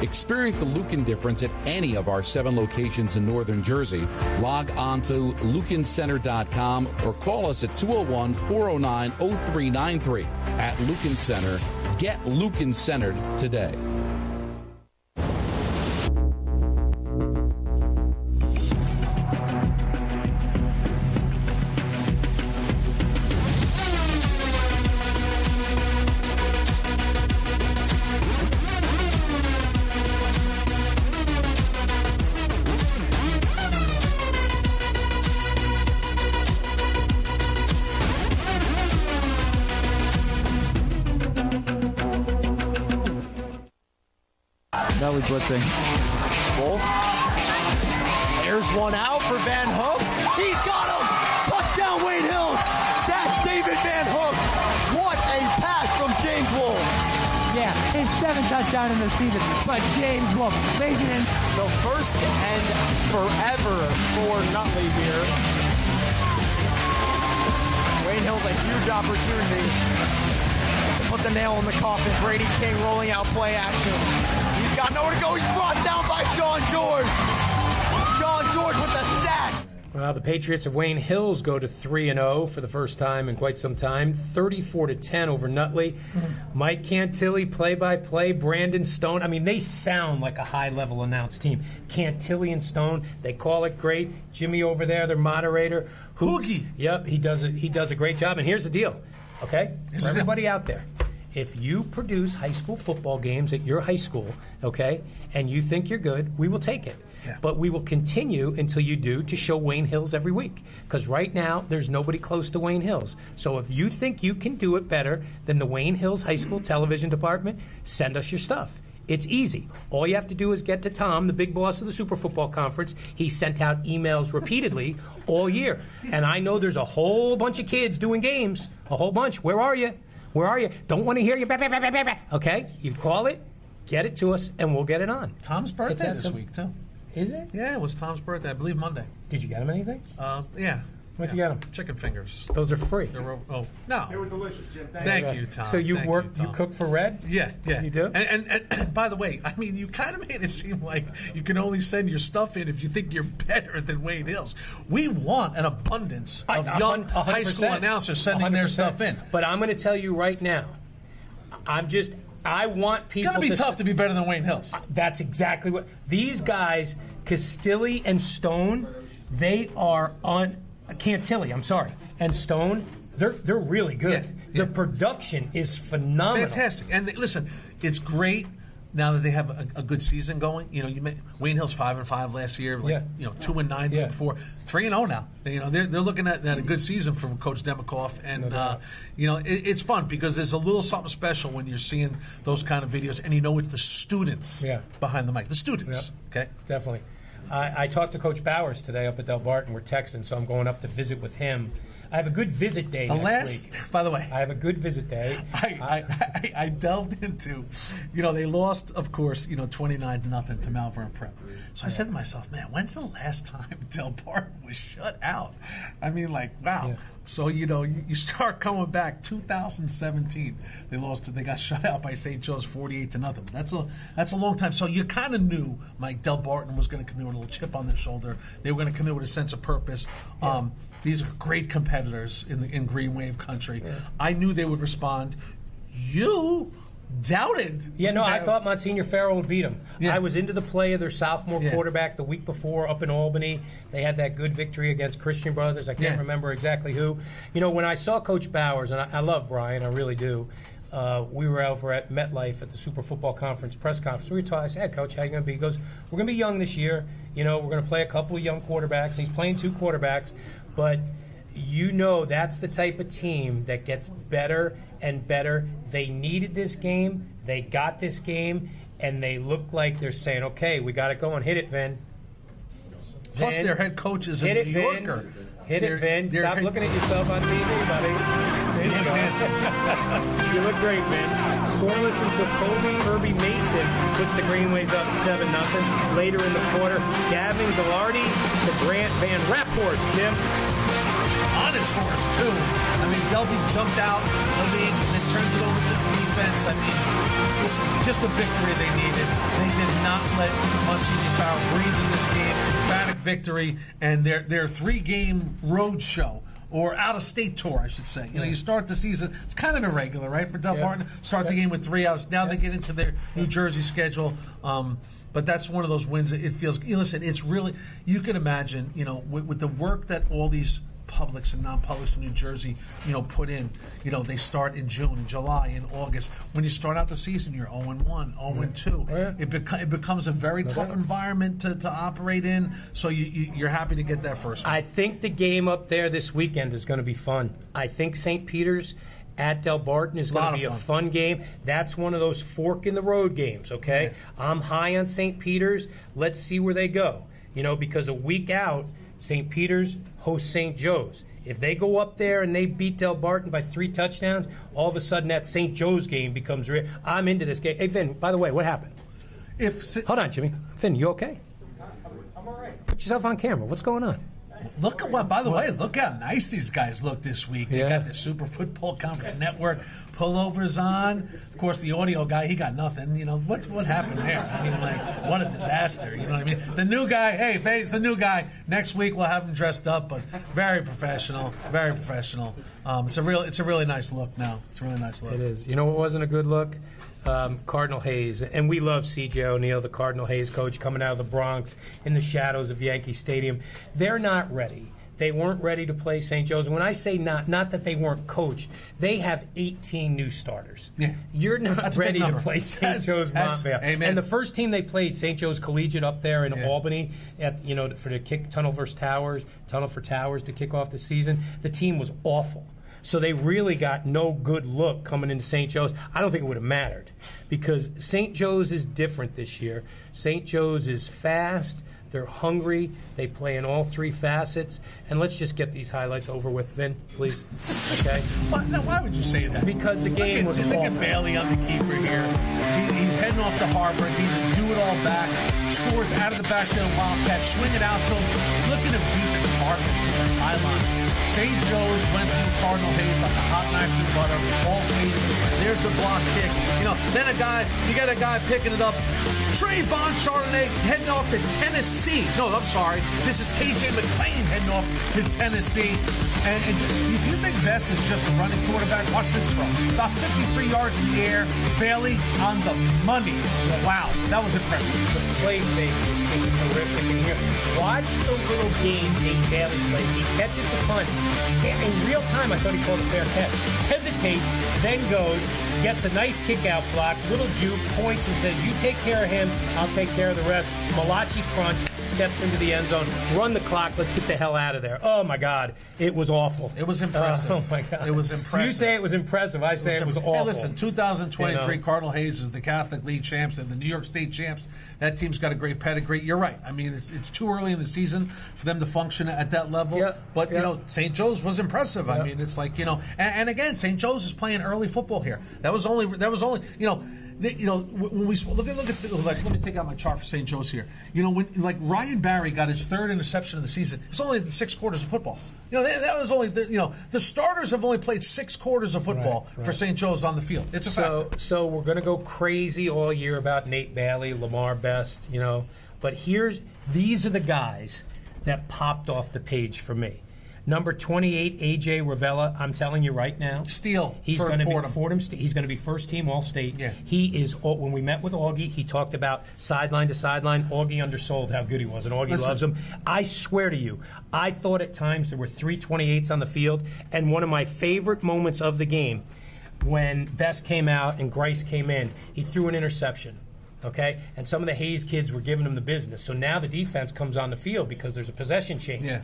Experience the Lucan difference at any of our 7 locations in northern Jersey. Log on to lucancenter.com or call us at 201-409-0393. At Lucan Center, get Lucan centered today. Belly blitzing. Wolf. There's one out for Van Hook. He's got him! Touchdown, Wade Hills! That's David Van Hook! What a pass from James Wolf! Yeah, his 7th touchdown in the season, but James Wolf lays it in. So first and forever for Nutley here. Wade Hills a huge opportunity to put the nail in the coffin. Brady King rolling out play action. He's got nowhere to go. He's brought down by Sean George. Sean George with the sack. Well, the Patriots of Wayne Hills go to 3-0 for the first time in quite some time. 34-10 over Nutley. Mike Cantilli, play-by-play. Brandon Stone. I mean, they sound like a high-level announced team. Cantilli and Stone, they call it great. Jimmy over there, their moderator. Hoogie. Yep, he does a great job. And here's the deal, okay? For everybody out there. If you produce high school football games at your high school, okay, and you think you're good, we will take it. Yeah. But we will continue until you do to show Wayne Hills every week. Because right now, there's nobody close to Wayne Hills. So if you think you can do it better than the Wayne Hills High School television department, send us your stuff. It's easy. All you have to do is get to Tom, the big boss of the Super Football Conference. He sent out emails repeatedly all year. And I know there's a whole bunch of kids doing games. A whole bunch. Where are you? Where are you? Don't want to hear you. Okay? You call it, get it to us, and we'll get it on. Tom's birthday this week, too. Is it? Yeah, it was Tom's birthday. I believe Monday. Did you get him anything? Yeah. What'd you get him? Chicken fingers. Those are free. Oh, no. They were delicious, Jim. Thank you, Tom. So you cook for Red? Yeah. You do? And by the way, I mean, you kind of made it seem like you can only send your stuff in if you think you're better than Wade Hills. We want an abundance of young 100%. high school announcers sending their stuff in. But I'm going to tell you right now, I want people. It's going to be tough to be better than Wayne Hills. That's exactly what these guys, Castilli and Stone, they are on Cantilli. I'm sorry, and Stone. They're really good. Yeah. The production is phenomenal. Fantastic. And listen, it's great now that they have a good season going. You know, Wayne Hills 5-5 last year. 2-9 the year before. 3-0 now. You know, they're looking at a good season from Coach Demikoff, and it's fun because there's a little something special when you're seeing those kind of videos, and you know it's the students behind the mic. The students. Yeah. Okay, definitely. I talked to Coach Bowers today up at Del Barton. We're texting, so I'm going up to visit with him. I have a good visit day next week. By the way, I have a good visit day. I delved into, they lost, of course, 29-0 to Malvern Prep. So I said to myself, man, when's the last time Del Barton was shut out? I mean, like, wow. Yeah. So, you start coming back. 2017, they got shut out by St. Joe's 48-0. That's a long time. So you kind of knew, Mike, Del Barton was going to come in with a little chip on their shoulder. They were going to come in with a sense of purpose. Yeah. These are great competitors in Green Wave country. Yeah. I knew they would respond. You doubted. Yeah, no, I thought Monsignor Farrell would beat them. Yeah. I was into the play of their sophomore quarterback the week before up in Albany. They had that good victory against Christian Brothers. I can't remember exactly who. When I saw Coach Bowers, and I love Brian, I really do. We were over at MetLife at the Super Football Conference press conference. We were talking. I said, hey, Coach, how you going to be? He goes, we're going to be young this year. We're going to play a couple of young quarterbacks. And he's playing two quarterbacks. But you know that's the type of team that gets better and better. They needed this game. They got this game. And they look like they're saying, okay, we got to go and hit it, Vin. Plus, their head coach is a New Yorker. Hit it, Vin. Stop looking at yourself on TV, buddy. You look great, man. Scoreless until Herbie Mason puts the Greenways up 7-0. Later in the quarter, Gavin Gallardi to Grant Van Raphorst, Jim. On his horse, too. I mean, Delby jumped out the league and then turned it over to the defense. I mean, listen, just a victory they needed. They did not let Muncie Farrell breathe in this game. Emphatic victory, and their 3-game road show. Or out-of-state tour, I should say. You know, you start the season, it's kind of irregular, right, for Del Barton. Start the game with 3 outs. Now they get into their New Jersey schedule. But that's one of those wins. It feels, listen, it's really, you can imagine, you know, with the work that all these publics and non-publics in New Jersey, you know, put in. You know, they start in June, in July, in August. When you start out the season, you're 0-1, 0-2. It becomes a very tough environment to operate in. So you're happy to get that first one. I think the game up there this weekend is going to be fun. I think St. Peter's at Del Barton is going to be a fun game. That's one of those fork-in-the-road games, okay? Yeah. I'm high on St. Peter's. Let's see where they go. You know, because a week out, St. Peter's hosts St. Joe's. If they go up there and they beat Del Barton by 3 touchdowns, all of a sudden that St. Joe's game becomes real. I'm into this game. Hey, Vin, by the way, what happened? Hold on, Jimmy. Vin, you okay? I'm all right. Put yourself on camera. What's going on? Look at by the way, look how nice these guys look this week. They got the Super Football Conference Network pullovers on. Of course, the audio guy, he got nothing. You know, what happened there? I mean, like, what a disaster. You know what I mean? The new guy, hey, Faye's the new guy. Next week we'll have him dressed up, but very professional, very professional. It's a really nice look now. It's a really nice look. It is. You know what wasn't a good look? Cardinal Hayes. And we love C.J. O'Neill, the Cardinal Hayes coach, coming out of the Bronx in the shadows of Yankee Stadium. They're not ready. They weren't ready to play St. Joe's. And when I say not that they weren't coached, they have 18 new starters. Yeah. You're not ready to play St. Joe's Montvale. And the first team they played, St. Joe's Collegiate up there in Albany, for the kick Tunnel for Towers to kick off the season, the team was awful. So they really got no good look coming into St. Joe's. I don't think it would have mattered because St. Joe's is different this year. St. Joe's is fast. They're hungry. They play in all 3 facets. And let's just get these highlights over with, Vin, please. Okay? Why would you say that? Because the game was awful. Look at Bailey on the keeper here. He's heading off to Harvard. He's a do-it-all back. Scores out of the backfield Wildcat. Swing it out to him. Looking to beat the Cardinals to the pylon. St. Joe's went through Cardinal Hayes like a hot knife through butter. All phases. There's the block kick. You know, then you got a guy picking it up. Trayvon Chardonnay heading off to Tennessee. No, I'm sorry. This is KJ McClain heading off to Tennessee. And if you think Best is just a running quarterback, watch this throw. About 53 yards in the air. Bailey on the money. Wow, that was impressive. The play fake is terrific in here. Watch the little game Nate Bailey plays. He catches the punt. In real time, I thought he called a fair catch. Hesitates, then goes, gets a nice kick-out block. Little Juke points and says, you take care of him, I'll take care of the rest. Malachi crunch, steps into the end zone. Run the clock, let's get the hell out of there. Oh, my God. It was awful. It was impressive. Oh, my God. It was impressive. You say it was impressive. I say it was awful. Hey, listen, 2023 Cardinal Hayes is the Catholic League champs and the New York State champs. That team's got a great pedigree. You're right. I mean, it's too early in the season for them to function at that level. But, you know, St. Joe's was impressive. I mean, it's like, you know, and again, St. Joe's is playing early football here. That was only, you know, when we look at like, let me take out my chart for St. Joe's here. You know, when like Ryan Barry got his 3rd interception of the season, it's only 6 quarters of football. You know, that was only the starters have only played 6 quarters of football for St. Joe's on the field. It's a fact. So we're going to go crazy all year about Nate Bailey, Lamar Best, you know, but these are the guys that popped off the page for me. Number 28, A.J. Ravella, I'm telling you right now. Steal. He's going to be Fordham. He's going to be first team All-State. Yeah. He is, when we met with Augie, he talked about sideline to sideline. Augie undersold how good he was, and Augie loves him. I swear to you, I thought at times there were 328s on the field, and one of my favorite moments of the game, when Best came out and Grice came in, he threw an interception. Okay? And some of the Hayes kids were giving him the business. So now the defense comes on the field because there's a possession change. Yeah.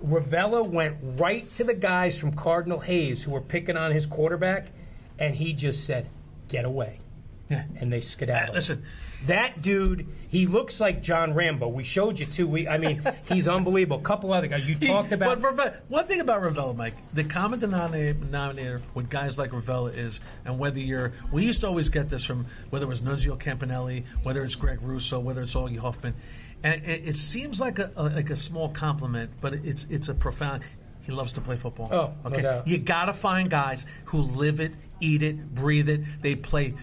Ravella went right to the guys from Cardinal Hayes who were picking on his quarterback, and he just said, "Get away." Yeah. And they skedaddled. Listen. That dude, he looks like John Rambo. We showed you, too. He's unbelievable. A couple other guys. You talked about... But one thing about Ravella, Mike, the common denominator with guys like Ravella is, and whether you're... We used to always get this from, whether it was Nunzio Campanelli, whether it's Greg Russo, whether it's Augie Hoffman, and it seems like a small compliment, but it's a profound... He loves to play football. Oh, okay. No doubt. You got to find guys who live it, eat it, breathe it. They play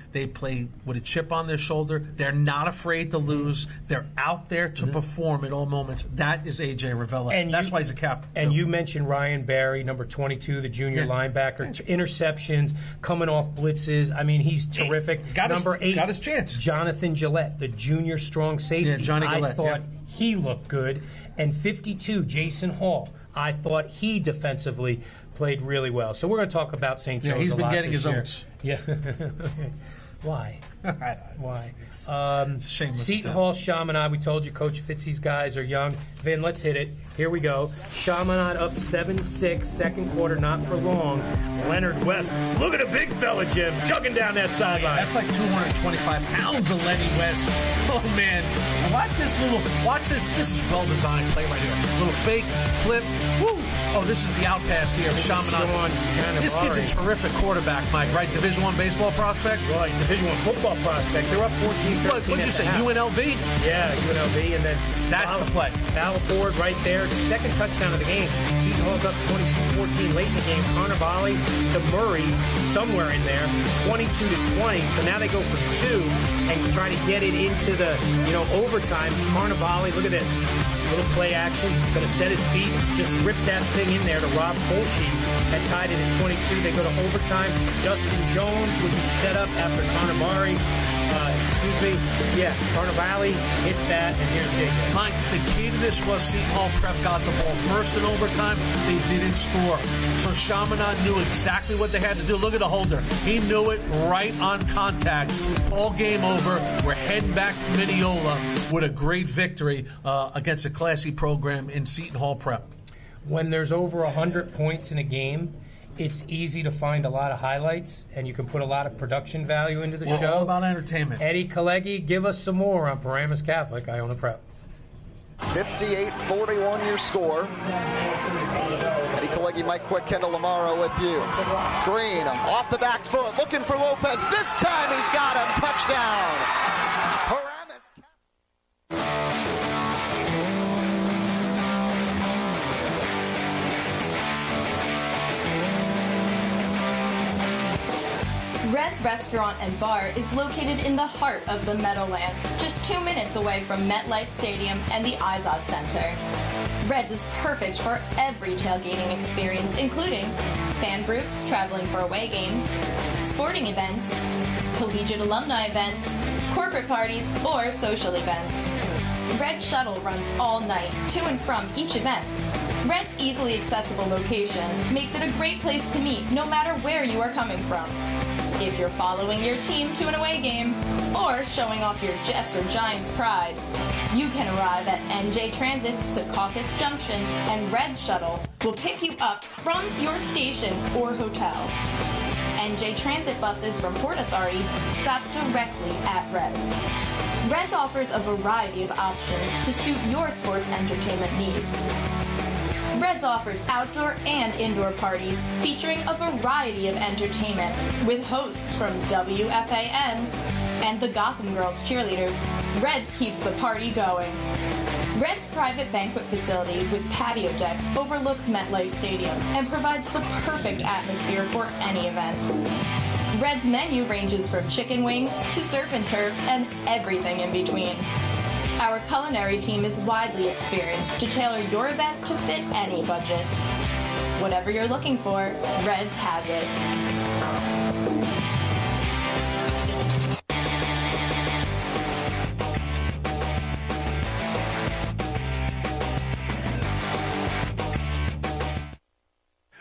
with a chip on their shoulder. They're not afraid to lose. They're out there to perform at all moments. That is A.J. Ravella. And that's why he's a captain. And you mentioned Ryan Barry, number 22, the junior linebacker. Interceptions, coming off blitzes. I mean, he's terrific. Number 8, got his chance. Jonathan Gillette, the junior strong safety. Yeah, Johnny Gillette. I thought he looked good. And 52, Jason Hall. I thought he defensively played really well. So we're going to talk about St. Joe's. Yeah, he's been getting his oats. Yeah. Why? Why? Shameless. Seton Hall, Chaminade. We told you Coach Fitzy's guys are young. Vin, let's hit it. Here we go. Chaminade up 7-6, second quarter, not for long. Leonard West. Look at a big fella, Jim, chugging down that sideline. That's like 225 pounds of Lenny West. Oh, man. Watch this. This is well-designed play right here. Little fake, flip. Woo. Oh, this is the out pass here of Chaminade. This kid's a terrific quarterback, Mike, right? Division I baseball prospect? Right, Division I football prospect. They're up 14-13. What'd you say, UNLV? Yeah, UNLV. And then that's the play. Ball Ford right there. The second touchdown of the game. Seton Hall's up 22-14 late in the game. Carnivale to Murray, somewhere in there, 22-20. So now they go for 2 and try to get it into the overtime. Carnivale, look at this. Little play action. Going to set his feet. Just rip that thing in there to Rob Colshe. That tied it at 22. They go to overtime. Justin Jones would be set up after Carnivale. Carnivale hits that, and here's JJ. Mike, the key to this was Seton Hall Prep got the ball first in overtime. They didn't score. So Chaminade knew exactly what they had to do. Look at the holder. He knew it right on contact. All game over. We're heading back to Mineola with a great victory against a classy program in Seton Hall Prep. When there's over 100 points in a game, it's easy to find a lot of highlights, and you can put a lot of production value into the show. We're all about entertainment. Eddie Kalegi, give us some more on Paramus Catholic, Iona Prep. 58-41 your score. Eddie Kalegi, Mike Quick, Kendall Lamaro with you. Green off the back foot, looking for Lopez. This time he's got him. Touchdown. Paramus Catholic. Red's Restaurant and Bar is located in the heart of the Meadowlands, just 2 minutes away from MetLife Stadium and the Izod Center. Red's is perfect for every tailgating experience, including fan groups traveling for away games, sporting events, collegiate alumni events, corporate parties, or social events. Red's shuttle runs all night to and from each event. Red's easily accessible location makes it a great place to meet no matter where you are coming from. If you're following your team to an away game or showing off your Jets or Giants pride, you can arrive at NJ Transit's Secaucus Junction, and Red's shuttle will pick you up from your station or hotel. NJ Transit buses from Port Authority stop directly at Red's. Red's offers a variety of options to suit your sports entertainment needs. Red's offers outdoor and indoor parties featuring a variety of entertainment with hosts from WFAN and the Gotham Girls cheerleaders. Red's keeps the party going. Red's private banquet facility with patio deck overlooks MetLife Stadium and provides the perfect atmosphere for any event. Red's menu ranges from chicken wings to surf and turf and everything in between. Our culinary team is widely experienced to tailor your event to fit any budget. Whatever you're looking for, Red's has it.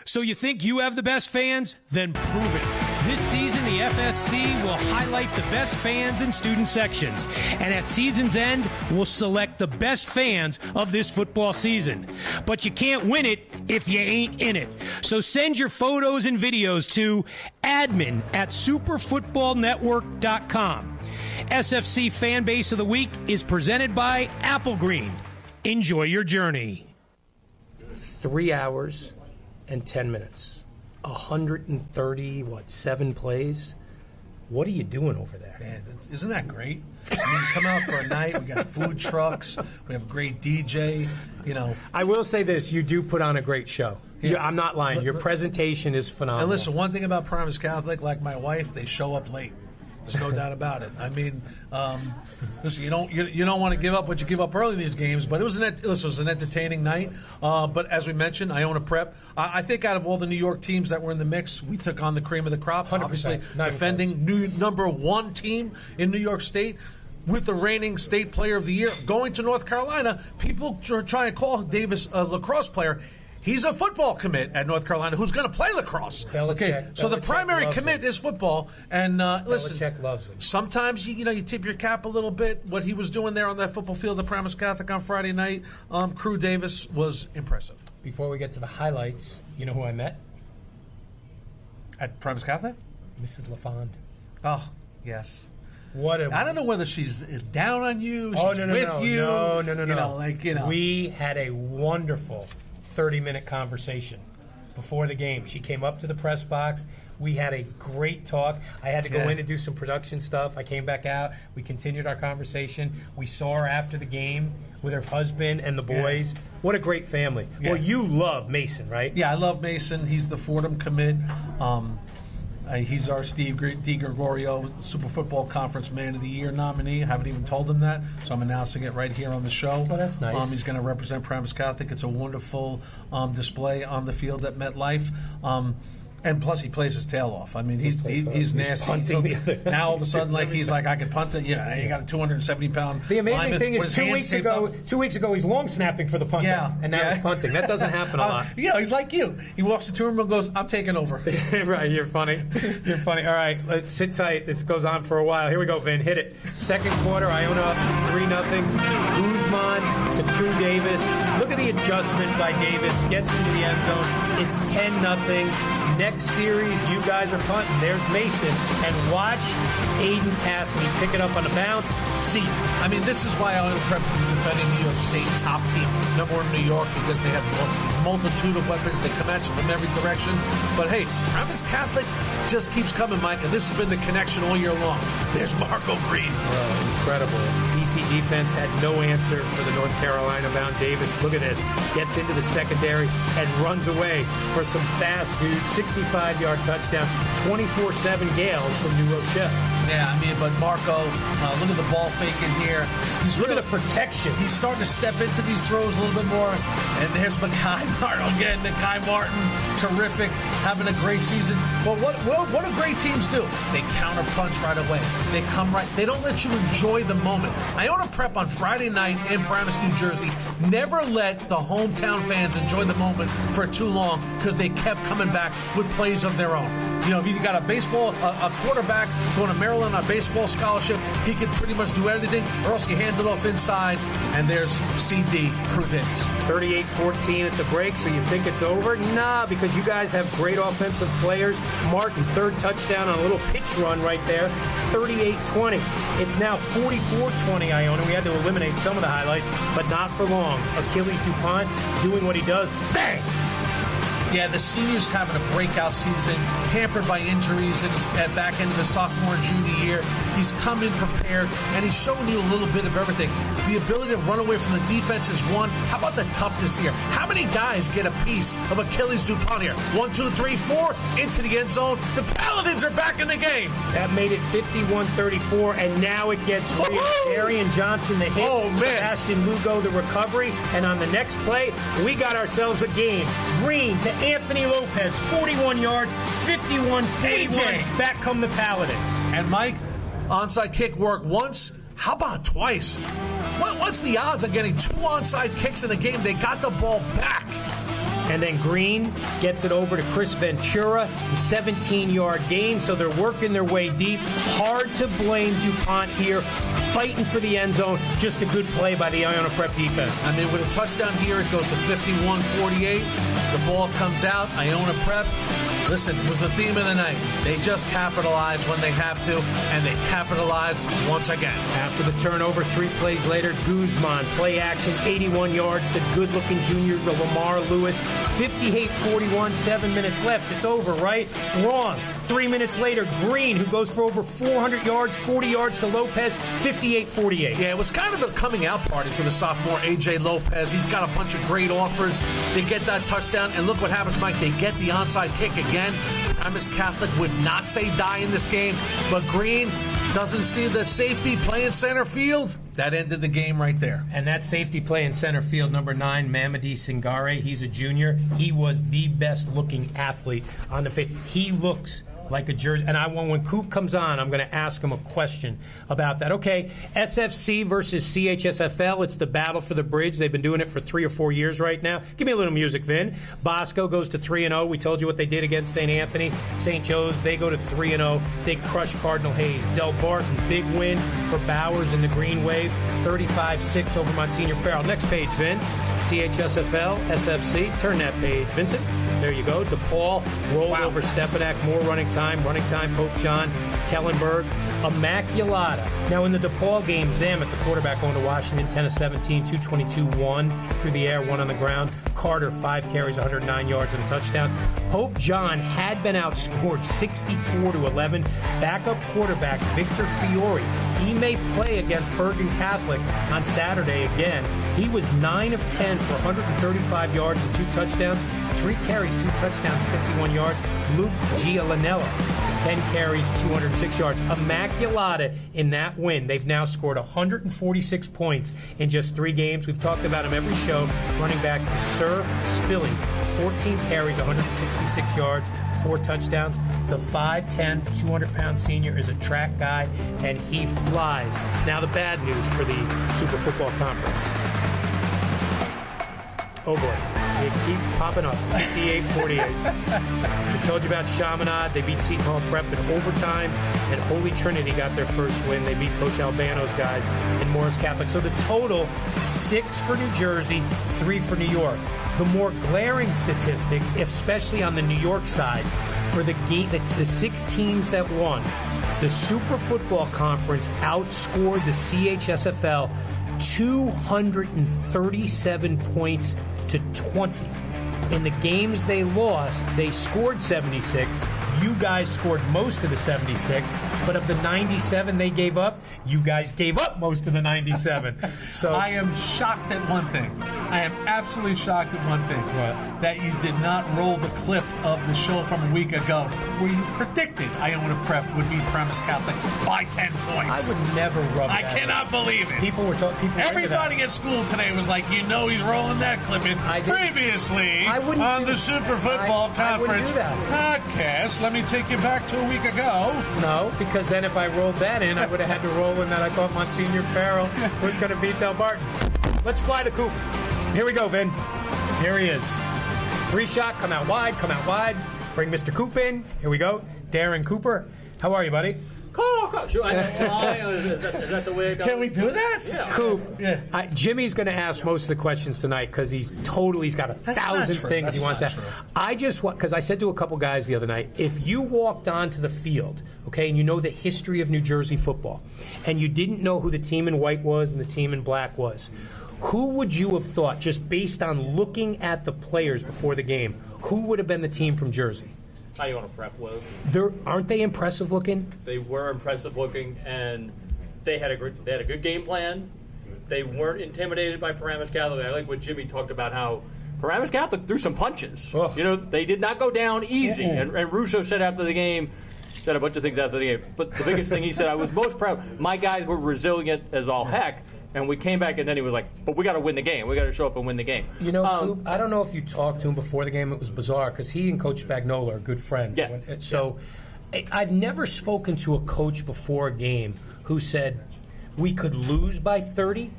So you think you have the best fans? Then prove it. This season, the FSC will highlight the best fans and student sections. And at season's end, we'll select the best fans of this football season. But you can't win it if you ain't in it. So send your photos and videos to admin@superfootballnetwork.com. SFC Fan Base of the Week is presented by Apple Green. Enjoy your journey. 3 hours and 10 minutes. 137 plays. What are you doing over there? Man, isn't that great? I mean, come out for a night. We got food trucks. We have a great DJ. I will say this: you do put on a great show. Yeah. I'm not lying. Your presentation is phenomenal. And listen, one thing about Primus Catholic, like my wife, they show up late. There's no doubt about it. I mean, listen, you don't want to give up what you give up early in these games, but it was an entertaining night. But as we mentioned, Iona Prep. I think out of all the New York teams that were in the mix, we took on the cream of the crop. 100%. Obviously, defending number one team in New York State. With the reigning state player of the year going to North Carolina, people are trying to call Davis a lacrosse player. He's a football commit at North Carolina who's going to play lacrosse. So the primary commit is football. And listen, Belichick loves it. Sometimes you tip your cap a little bit. What he was doing there on that football field at Primus Catholic on Friday night, Crew Davis was impressive. Before we get to the highlights, you know who I met? At Primus Catholic? Mrs. LaFond. Oh, yes. I don't know whether she's down on you. She's with you. No. We had a wonderful 30-minute conversation before the game. She came up to the press box. We had a great talk. I had to go in and do some production stuff. I came back out. We continued our conversation. We saw her after the game with her husband and the boys. What a great family. Yeah. Well, you love Mason, right? Yeah, I love Mason. He's the Fordham commit. He's our Steve DiGregorio Super Football Conference Man of the Year nominee. I haven't even told him that, so I'm announcing it right here on the show. Oh, that's nice. He's going to represent Primus Catholic. It's a wonderful display on the field at MetLife. And plus, he plays his tail off. I mean, he's nasty. Now all of a sudden, he's like, I can punt it. Yeah, he got a 270-pound. The amazing thing is, 2 weeks ago, he's long snapping for the punter, and now he's punting. That doesn't happen a lot. Yeah, he's like you. He walks into a room and goes, "I'm taking over." Right, you're funny. You're funny. All right, let's sit tight. This goes on for a while. Here we go, Vin. Hit it. Second quarter, Iona up 3-0. Guzman to Crew Davis. Look at the adjustment by Davis. Gets into the end zone. It's 10-0. Next series, you guys are punting. There's Mason. And watch Aiden Cassidy pick it up on the bounce. See. I mean, this is why Iona Prep is defending New York State top team. Number one in New York, because they have a multitude of weapons. They come at you from every direction. But hey, Primus Catholic just keeps coming, Mike, and this has been the connection all year long. There's Marco Green. Incredible. DC defense had no answer for the North Carolina-bound Davis. Look at this. Gets into the secondary and runs away for some fast dudes. 65-yard touchdown. 24-7 Gales from New Rochelle. Yeah, I mean, but Marco, look at the ball faking here. Look at the protection. He's starting to step into these throws a little bit more. And there's Mekhi Martin again. Mekhi Martin, terrific, having a great season. But what do great teams do? They counter punch right away. They come right. They don't let you enjoy the moment. Iona Prep on Friday night in Paramus, New Jersey, never let the hometown fans enjoy the moment for too long because they kept coming back with plays of their own. If you got a quarterback going to Maryland on a baseball scholarship, he can pretty much do anything, or else you hand it off inside, and there's CD Crew Davis. 38-14 at the break, so you think it's over? Nah, because you guys have great offensive players. Martin, third touchdown on a little pitch run right there. 38-20. It's now 44-20 Iona. We had to eliminate some of the highlights, but not for long. Achilles DuPont doing what he does. Bang! Yeah, the senior's having a breakout season, hampered by injuries at back end of his sophomore and junior year. He's come in prepared, and he's showing you a little bit of everything. The ability to run away from the defense is one. How about the toughness here? How many guys get a piece of Achilles DuPont here? 1, 2, 3, 4, into the end zone. The Paladins are back in the game. That made it 51-34, and now it gets real. Darian Johnson the hit. Oh, man. Sebastian Lugo the recovery, and on the next play, we got ourselves a game. Green to Anthony Lopez, 41 yards, 51-41. Back come the Paladins. And Mike, onside kick worked once. How about twice? What's the odds of getting 2 onside kicks in a game? They got the ball back. And then Green gets it over to Chris Ventura, 17-yard gain, so they're working their way deep. Hard to blame DuPont here, fighting for the end zone. Just a good play by the Iona Prep defense. I mean, with a touchdown here, it goes to 51-48. The ball comes out. Iona Prep, listen, it was the theme of the night. They just capitalize when they have to, and they capitalized once again. After the turnover, 3 plays later, Guzman, play action, 81 yards to good-looking junior Lamar Lewis. 58-41, 7 minutes left. It's over, right? Wrong. 3 minutes later, Green, who goes for over 400 yards, 40 yards to Lopez, 58-48. Yeah, it was kind of a coming out party for the sophomore A.J. Lopez. He's got a bunch of great offers. They get that touchdown, and look what happens, Mike. They get the onside kick again. Paramus Catholic would not say die in this game, but Green doesn't see the safety playing center field. That ended the game right there. And that safety play in center field, number 9, Mamadi Singare, he's a junior. He was the best-looking athlete on the field. He looks like a jersey. And when Coop comes on, I'm going to ask him a question about that. Okay, SFC versus CHSFL. It's the battle for the bridge. They've been doing it for 3 or 4 years right now. Give me a little music, Vin. Bosco goes to 3-0. We told you what they did against St. Anthony. St. Joe's, they go to 3-0. They crush Cardinal Hayes. Del Barton, big win for Bowers in the Green Wave. 35-6 over Monsignor Farrell. Next page, Vin. CHSFL, SFC. Turn that page, Vincent. There you go. DePaul rolled over Stepanak. More running time. Pope John, Kellenberg, Immaculata. Now in the DePaul game, Zamet, the quarterback, going to Washington, 10 of 17, 222-1 through the air, 1 on the ground. Carter, 5 carries, 109 yards and a touchdown. Pope John had been outscored 64-11. Backup quarterback Victor Fiore. He may play against Bergen Catholic on Saturday again. He was 9 of 10 for 135 yards and 2 touchdowns. 3 carries, 2 touchdowns, 51 yards. Luke Gialinella, 10 carries, 206 yards. Immaculata in that win. They've now scored 146 points in just 3 games. We've talked about him every show. Running back Sir Spilling, 14 carries, 166 yards, 4 touchdowns. The 5'10", 200-pound senior is a track guy, and he flies. Now the bad news for the Super Football Conference. Oh boy, it keeps popping up. 58-48. I told you about Chaminade. They beat Seton Hall Prep in overtime, and Holy Trinity got their first win. They beat Coach Albano's guys in Morris Catholic. So the total, 6 for New Jersey, 3 for New York. The more glaring statistic, especially on the New York side, for the 6 teams that won, the Super Football Conference outscored the CHSFL 237 points to 20. In the games they lost, they scored 76. You guys scored most of the 76, but of the 97 they gave up, you guys gave up most of the 97. So I am shocked at one thing. I am absolutely shocked at one thing. What? That you did not roll the clip of the show from a week ago where you predicted Iona Prep would beat Paramus Catholic by 10 points. I would never rub I that cannot believe it. People were talking. Everybody at school today was like, he's rolling that clip in. Previously on the Super Football Conference I wouldn't do that. podcast. Let me take you back to a week ago. No, because then if I rolled that in, I would have had to roll in that I thought Monsignor Farrell was going to beat Del Barton. Let's fly the coop. Here we go, Vin. Here he is. 3 shot, come out wide. Bring Mr. Coop in. Here we go. Darren Cooper. How are you, buddy? Sure. Is that the way it goes? Can we do that? Yeah. Coop. Yeah. Jimmy's going to ask most of the questions tonight because he's got 1,000 things he wants to ask. I just want, because I said to a couple guys the other night, if you walked onto the field, okay, and you know the history of New Jersey football, and you didn't know who the team in white was and the team in black was, who would you have thought, just based on looking at the players before the game, who would have been the team from Jersey? Iona Prep was. Aren't they impressive looking? They were impressive looking, and they had a good game plan. They weren't intimidated by Paramus Catholic. I like what Jimmy talked about, how Paramus Catholic threw some punches. Oh. They did not go down easy. And Russo said after the game, said a bunch of things after the game. But the biggest thing he said, I was most proud. My guys were resilient as all heck. And we came back, and then he was like, but we got to win the game. We got to show up and win the game. Coop, I don't know if you talked to him before the game. It was bizarre because he and Coach Spagnola are good friends. Yeah. So I've never spoken to a coach before a game who said, we could lose by 30,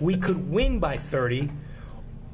we could win by 30,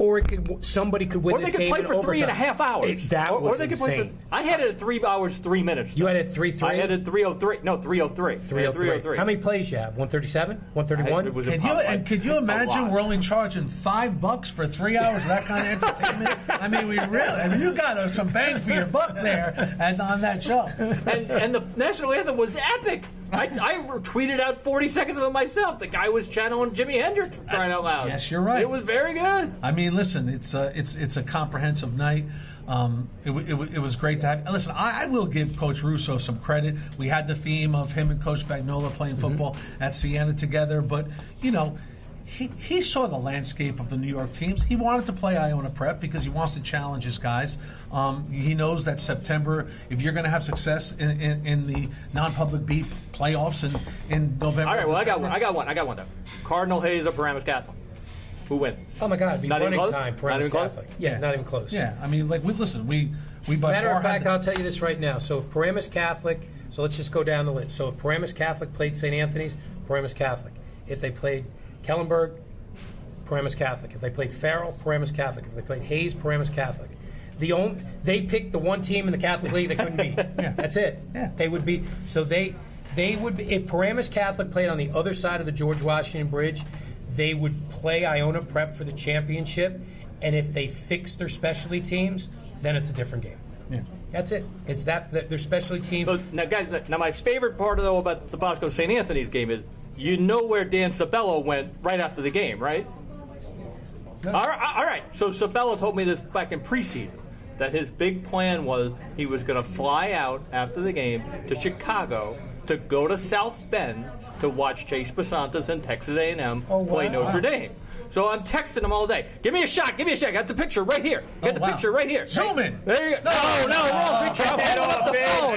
Or somebody could win or this they could game play in for overtime. 3.5 hours. That was or they could play insane. I had it at 3 hours, 3 minutes. You had it at 3:03? I had it at 3:03. No, 3:03. 3:03. How many plays you have? 137? 131? Could you imagine we're only charging $5 for 3 hours of that kind of entertainment? I mean, you got some bang for your buck there on that show. And the national anthem was epic. I tweeted out 40 seconds of it myself. The guy was channeling Jimi Hendrix, crying out loud. Yes, you're right. It was very good. I mean, listen, it's a comprehensive night. It was great to have. Listen, I will give Coach Russo some credit. We had the theme of him and Coach Spagnuolo playing football at Siena together, but he saw the landscape of the New York teams. He wanted to play Iona Prep because he wants to challenge his guys. He knows that September, if you're going to have success in the non-public beat playoffs in November. All right, well, I got one though. Cardinal Hayes or Paramus Catholic? Who wins? Oh my God, it'd be Not running even time. close? Paramus Not even close? Catholic. Yeah, not even close. Yeah, I mean, like we by Matter far of fact, had I'll tell you this right now. So if Paramus Catholic, so let's just go down the list. So if Paramus Catholic played St. Anthony's, Paramus Catholic. If they played Kellenberg, Paramus Catholic. If they played Farrell, Paramus Catholic. If they played Hayes, Paramus Catholic. They picked the one team in the Catholic League they couldn't beat. Yeah. That's it. Yeah. They would be. So they would be, if Paramus Catholic played on the other side of the George Washington Bridge, they would play Iona Prep for the championship. And if they fix their specialty teams, then it's a different game. Yeah. That's it. It's their specialty teams. So, now, guys, my favorite part, though, about the Bosco St. Anthony's game is you know where Dan Sabella went right after the game, right? All right. So Sabella told me this back in preseason, that his big plan was he was going to fly out after the game to Chicago to go to South Bend to watch Chase Basantas and Texas A&M play Notre Dame. So I'm texting him all day. Give me a shot. Got the picture right here. Picture right here. Zoom in. There you go. No, wrong picture. I'm holding up the phone.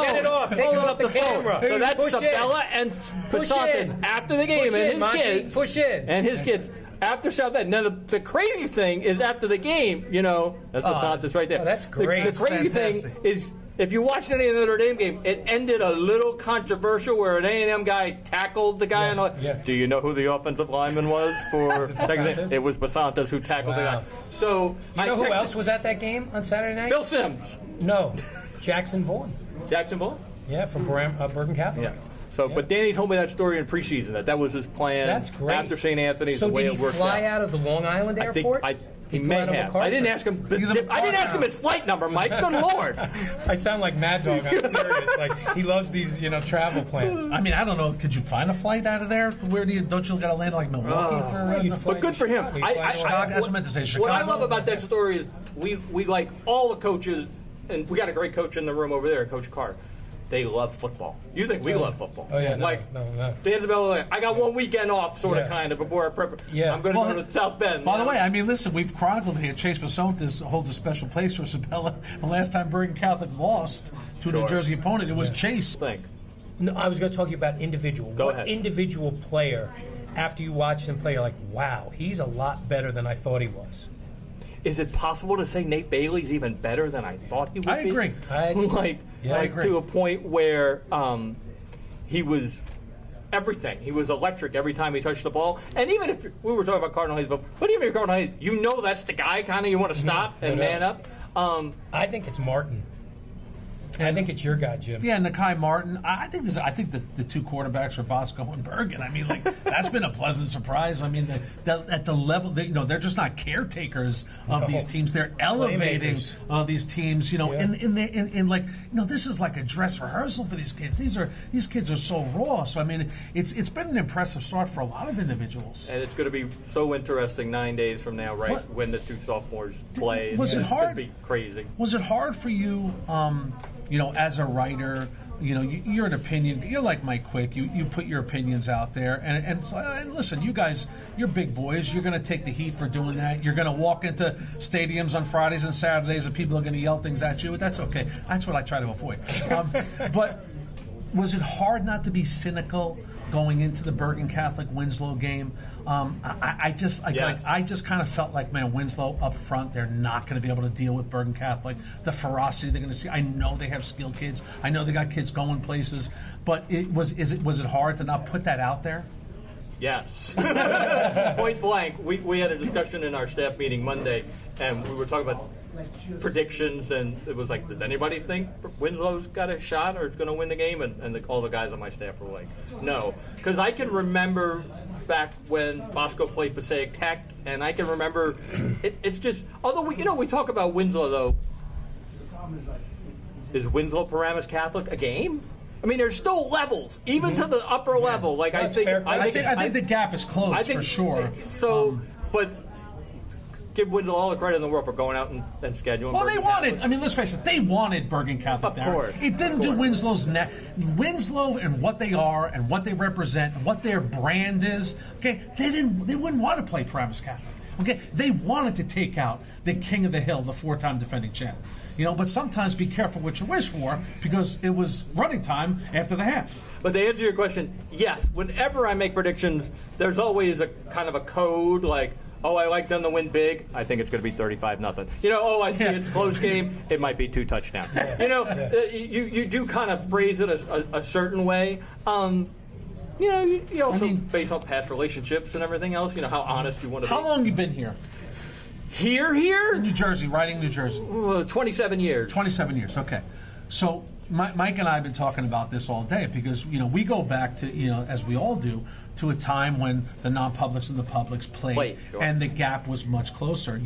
Get it off. Take it off the camera. So that's Sabella and Basantas after the game and his kids. Push in. And his kids. After South Bend. Now, the crazy thing is after the game, that's Basantas right there. Oh, that's great. The crazy thing is, if you watched any of the Notre Dame game, it ended a little controversial where an A&M guy tackled the guy. Do you know who the offensive lineman was for Texas? It was Basantas who tackled the guy. So you know who else was at that game on Saturday night? Bill Sims. No, Jackson Vaughan. Jackson Vaughan? Yeah, from Bergen Catholic. Yeah. So, but Danny told me that story in preseason. That was his plan. That's great. After St. Anthony's, so the way did it worked out. he fly out of the Long Island Airport? He may have. I didn't ask him. I didn't ask him his flight number, Mike. Good Lord. I sound like Mad Dog. I'm serious. Like he loves these, travel plans. I mean, I don't know. Could you find a flight out of there? Where don't you got to land like Milwaukee for? But good for him. That's what I meant to say. Chicago. What I love about that story is we like all the coaches, and we got a great coach in the room over there, Coach Carr. They love football. You think we love football? Oh yeah, no. Dan Sabella, I got one weekend off, kind of before I prep. Yeah. I'm going to go to South Bend. By the way, I mean, listen, we've chronicled here. Chase Basantas holds a special place for Sabella. The last time Bergen Catholic lost to a New Jersey opponent, it was Chase. No, I was going to talk to you about individual. Go ahead. Individual player, after you watch him play, you're like, wow, he's a lot better than I thought he was. Is it possible to say Nate Bailey's even better than I thought he would be? I agree. I agree. To a point where he was everything. He was electric every time he touched the ball. And even if we were talking about Cardinal Hayes, but even if Cardinal Hayes, that's the guy kind of you want to stop and man up. I think it's Martin. I think it's your guy, Jim. Yeah, Nakai Martin. I think the two quarterbacks are Bosco and Bergen. I mean, that's been a pleasant surprise. I mean, at the level, they're just not caretakers of these teams. They're elevating these teams. This is like a dress rehearsal for these kids. These kids are so raw. So I mean, it's been an impressive start for a lot of individuals. And it's going to be so interesting 9 days from now, right? When the two sophomores play. Was it hard? It's going to be crazy. Was it hard for you? As a writer, you're an opinion. You're like Mike Quick. You put your opinions out there, and listen, you guys, you're big boys. You're going to take the heat for doing that. You're going to walk into stadiums on Fridays and Saturdays, and people are going to yell things at you. But that's okay. That's what I try to avoid. But was it hard not to be cynical going into the Bergen Catholic Winslow game? I just kind of felt like, man, Winslow up front, they're not going to be able to deal with Bergen Catholic. The ferocity they're going to see. I know they have skilled kids. I know they got kids going places. But was it hard to not put that out there? Yes. Point blank. We had a discussion in our staff meeting Monday, and we were talking about predictions, and it was like, does anybody think Winslow's got a shot or is going to win the game? And all the guys on my staff were like, no. Because I can remember back when Bosco played Passaic Tech, and I can remember, it's just, although we talk about Winslow, though, is Winslow-Paramus Catholic a game? I mean, there's still levels, even to the upper level. Like I think the gap is closed for sure. So, but give Winslow all the credit in the world for going out and scheduling. Well, Bergen they wanted. Catholic. I mean, let's face it. They wanted Bergen Catholic. Of course. It didn't do Winslow's net. Winslow and what they are and what they represent and what their brand is. Okay, they wouldn't want to play Paramus Catholic. Okay, they wanted to take out the king of the hill, the 4-time defending champ. But sometimes be careful what you wish for, because it was running time after the half. But to answer your question, yes. Whenever I make predictions, there's always a kind of a code, like, oh, I like them to win big. I think it's going to be 35-0. I see it's a close game. It might be 2 touchdowns. You do kind of phrase it a certain way. You also based on past relationships and everything else. How honest you want to be. How long you been here? Here? In New Jersey, writing New Jersey. 27 years. 27 years, okay. So Mike and I have been talking about this all day because, we go back to, as we all do, to a time when the non-publics and the publics played, sure. And the gap was much closer,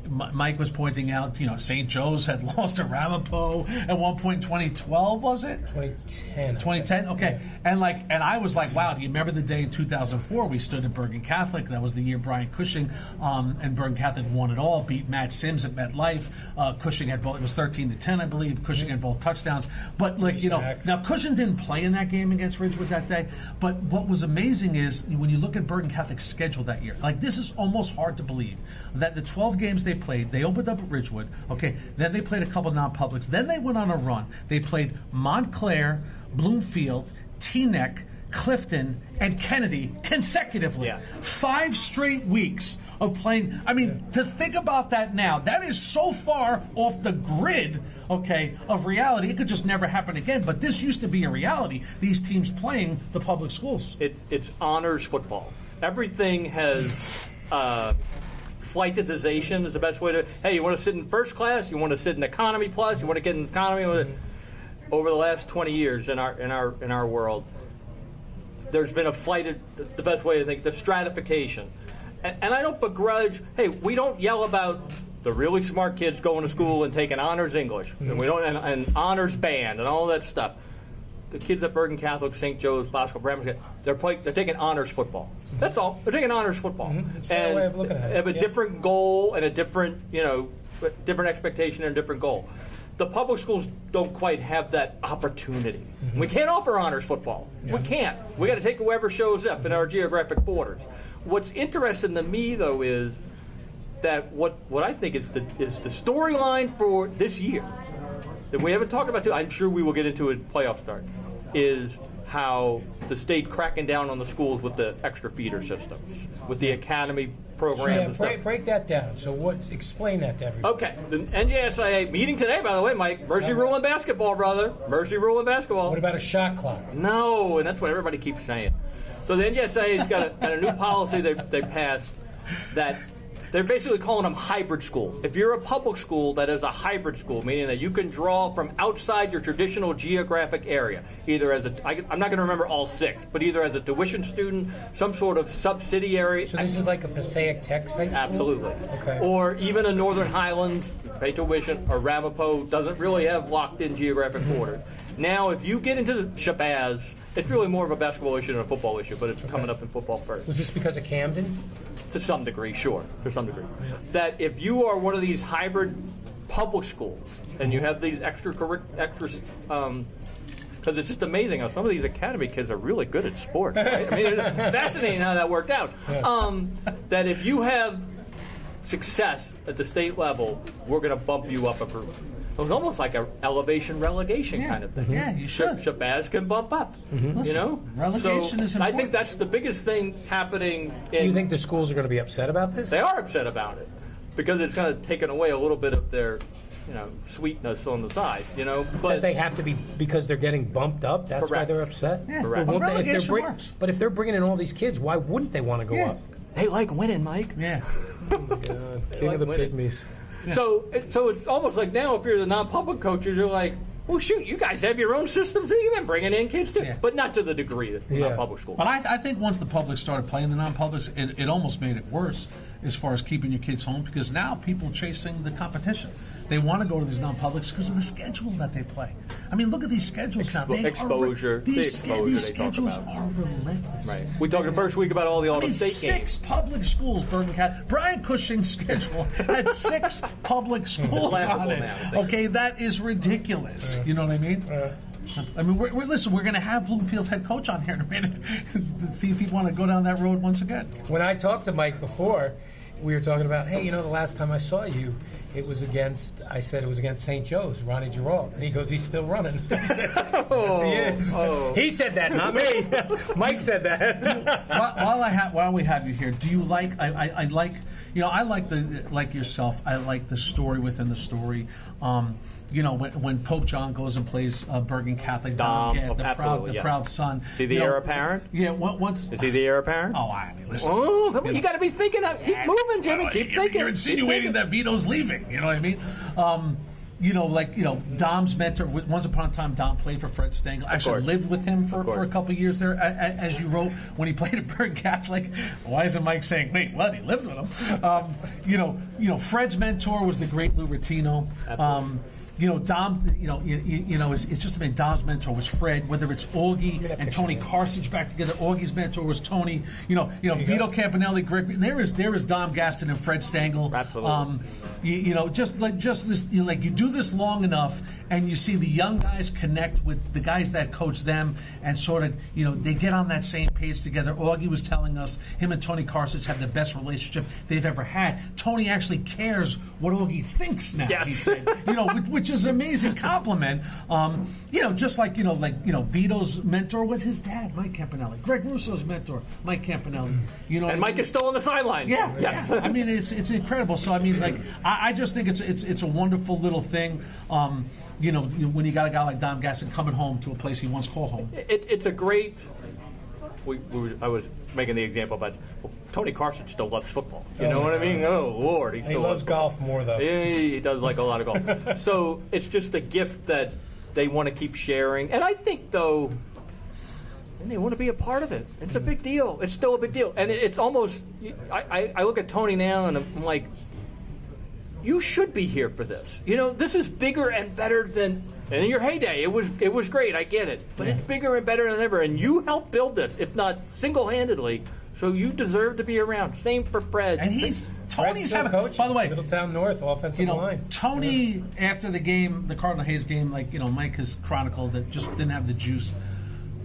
Mike was pointing out, St. Joe's had lost to Ramapo at one point in 2012, was it? 2010. 2010, okay. And I was like, wow, do you remember the day in 2004 we stood at Bergen Catholic? That was the year Brian Cushing and Bergen Catholic won it all, beat Matt Sims at MetLife. Cushing had both, it was 13-10, I believe. Cushing had both touchdowns. But, now Cushing didn't play in that game against Ridgewood that day. But what was amazing is when you look at Bergen Catholic's schedule that year, this is almost hard to believe that the 12 games they played, they opened up at Ridgewood, okay, then they played a couple non-publics, then they went on a run. They played Montclair, Bloomfield, Teaneck, Clifton, and Kennedy consecutively. Yeah. 5 straight weeks of playing. I mean, to think about that now, that is so far off the grid, okay, of reality. It could just never happen again. But this used to be a reality, these teams playing the public schools. It's honors football. Everything has... flightization is the best way to. Hey, you want to sit in first class? You want to sit in economy plus? You want to get in economy? Over the last 20 years in our world, there's been a flight. The best way to think, the stratification, and I don't begrudge. Hey, we don't yell about the really smart kids going to school and taking honors English, and we don't and honors band and all that stuff. The kids at Bergen Catholic, St. Joe's, Bosco, Bramlett, they're taking honors football. That's all. They're taking honors football. It's a fair way of looking at it. They have a different goal and a different, different expectation and a different goal. The public schools don't quite have that opportunity. We can't offer honors football. Yeah. We can't. We got to take whoever shows up in our geographic borders. What's interesting to me, though, is that what I think is the storyline for this year that we haven't talked about too. I'm sure we will get into a playoff start. Is how the state cracking down on the schools with the extra feeder systems, with the academy programs. Break that down. So explain that to everybody. Okay, the NJSIA meeting today, by the way, Mike. Mercy rule in basketball, brother. Mercy rule in basketball. What about a shot clock? No, and that's what everybody keeps saying. So the NJSIA's got a new policy they passed that. They're basically calling them hybrid schools. If you're a public school that is a hybrid school, meaning that you can draw from outside your traditional geographic area, either as I'm not going to remember all 6, but either as a tuition student, some sort of subsidiary. So this is like a Passaic Tech type school? Absolutely. Okay. Or even a Northern Highlands, pay tuition, or Ramapo doesn't really have locked-in geographic borders. Now, if you get into Shabazz, it's really more of a basketball issue than a football issue, but it's coming up in football first. Was this because of Camden? To some degree, sure. To some degree. That if you are one of these hybrid public schools and you have these extra, because it's just amazing how some of these academy kids are really good at sports. Right? I mean, it's fascinating how that worked out. That if you have success at the state level, we're going to bump you up a group. It was almost like an elevation relegation kind of thing. Yeah, you should. Shabazz can bump up. Listen, relegation is important. I think that's the biggest thing happening. Do you think the schools are going to be upset about this? They are upset about it because it's kind of taken away a little bit of their sweetness on the side, But that they have to be because they're getting bumped up. That's why they're upset. Yeah, correct. but relegation works. But if they're bringing in all these kids, why wouldn't they want to go up? They like winning, Mike. Yeah. King of the pygmies. Yeah. So it's almost like now if you're the non-public coaches, you're like, well, shoot, you guys have your own system too. You've been bringing in kids too, but not to the degree that non-public schools. But I think once the public started playing the non-publics, it almost made it worse as far as keeping your kids home because now people chasing the competition. They want to go to these non-publics because of the schedule that they play. I mean, look at these schedules now. Exposure. These schedules are relentless. Right. We talked the first week about all the All-State games. 6 public schools, Bergen Cat. Brian Cushing's schedule had 6 public schools on it. Okay, that is ridiculous. You know what I mean? I mean, we're going to have Bloomfield's head coach on here in a minute to see if he'd want to go down that road once again. When I talked to Mike before, we were talking about, hey, the last time I saw you, I said it was against St. Joe's, Ronnie Gerald. And he goes, he's still running. Yes, he is. He said that, not me. Mike said that. While we have you here, do you like, I like yourself, I like the story within the story. When Pope John goes and plays Bergen Catholic, the proud son. Is he the heir apparent? Yeah, once. Is he the heir apparent? Oh, I mean, listen. Oh, come on, you got to be thinking. Keep moving, Jimmy. Keep thinking. You're insinuating that Vito's leaving. You know what I mean? Dom's mentor. Once upon a time, Dom played for Fred Stengel. Actually lived with him for a couple of years there, as you wrote when he played at Bergen Catholic. Why isn't Mike saying, "Wait, what? He lived with him"? Fred's mentor was the great Lou Rattino. Dom, it's just Dom's mentor was Fred. Whether it's Augie and Tony Carthage back together, Augie's mentor was Tony. Vito Campanelli, Greg. There is Dom Gaston and Fred Stengel. Absolutely. Just this, you do this long enough, and you see the young guys connect with the guys that coach them, and sort of, they get on that same page together. Augie was telling us him and Tony Carthage have the best relationship they've ever had. Tony actually cares what Augie thinks now. Yes. He said, which is an amazing compliment. Just like Vito's mentor was his dad, Mike Campanelli. Greg Russo's mentor, Mike Campanelli. And Mike is still on the sideline. Yeah. Yes. I mean, it's incredible. So I mean, I just think it's a wonderful little thing. When you got a guy like Dom Gaston coming home to a place he once called home. It's a great. I was making the example about Tony Carthage still loves football. You know what I mean? Oh Lord, he still loves golf more though. Yeah, he does like a lot of golf. So it's just a gift that they want to keep sharing, and I think though. And they want to be a part of it. It's a big deal. It's still a big deal. And it's almost, I look at Tony now and I'm like, you should be here for this. This is bigger and better than, and in your heyday, it was great, I get it. But it's bigger and better than ever. And you helped build this, if not single-handedly. So you deserve to be around. Same for Fred. And Tony's having, coach. By the way, Middletown North offensive line. Tony, after the game, the Cardinal Hayes game, Mike has chronicled that just didn't have the juice.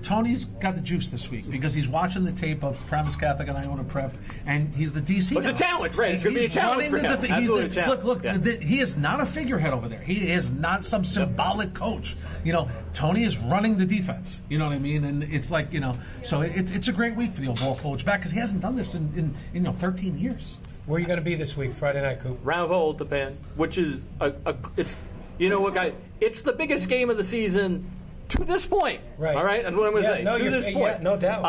Tony's got the juice this week because he's watching the tape of Paramus Catholic and Iona Prep, and he's the DC. But the challenge, right? It's going to be a challenge for him. Look, he is not a figurehead over there. He is not some symbolic coach. Tony is running the defense. You know what I mean? And it's like, so it's a great week for the old ball coach back because he hasn't done this in 13 years. Where are you going to be this week, Friday night, Coop? Round Japan, which is it's guys, it's the biggest game of the season. To this point, right? All right, and what I'm going to say to this point, no doubt.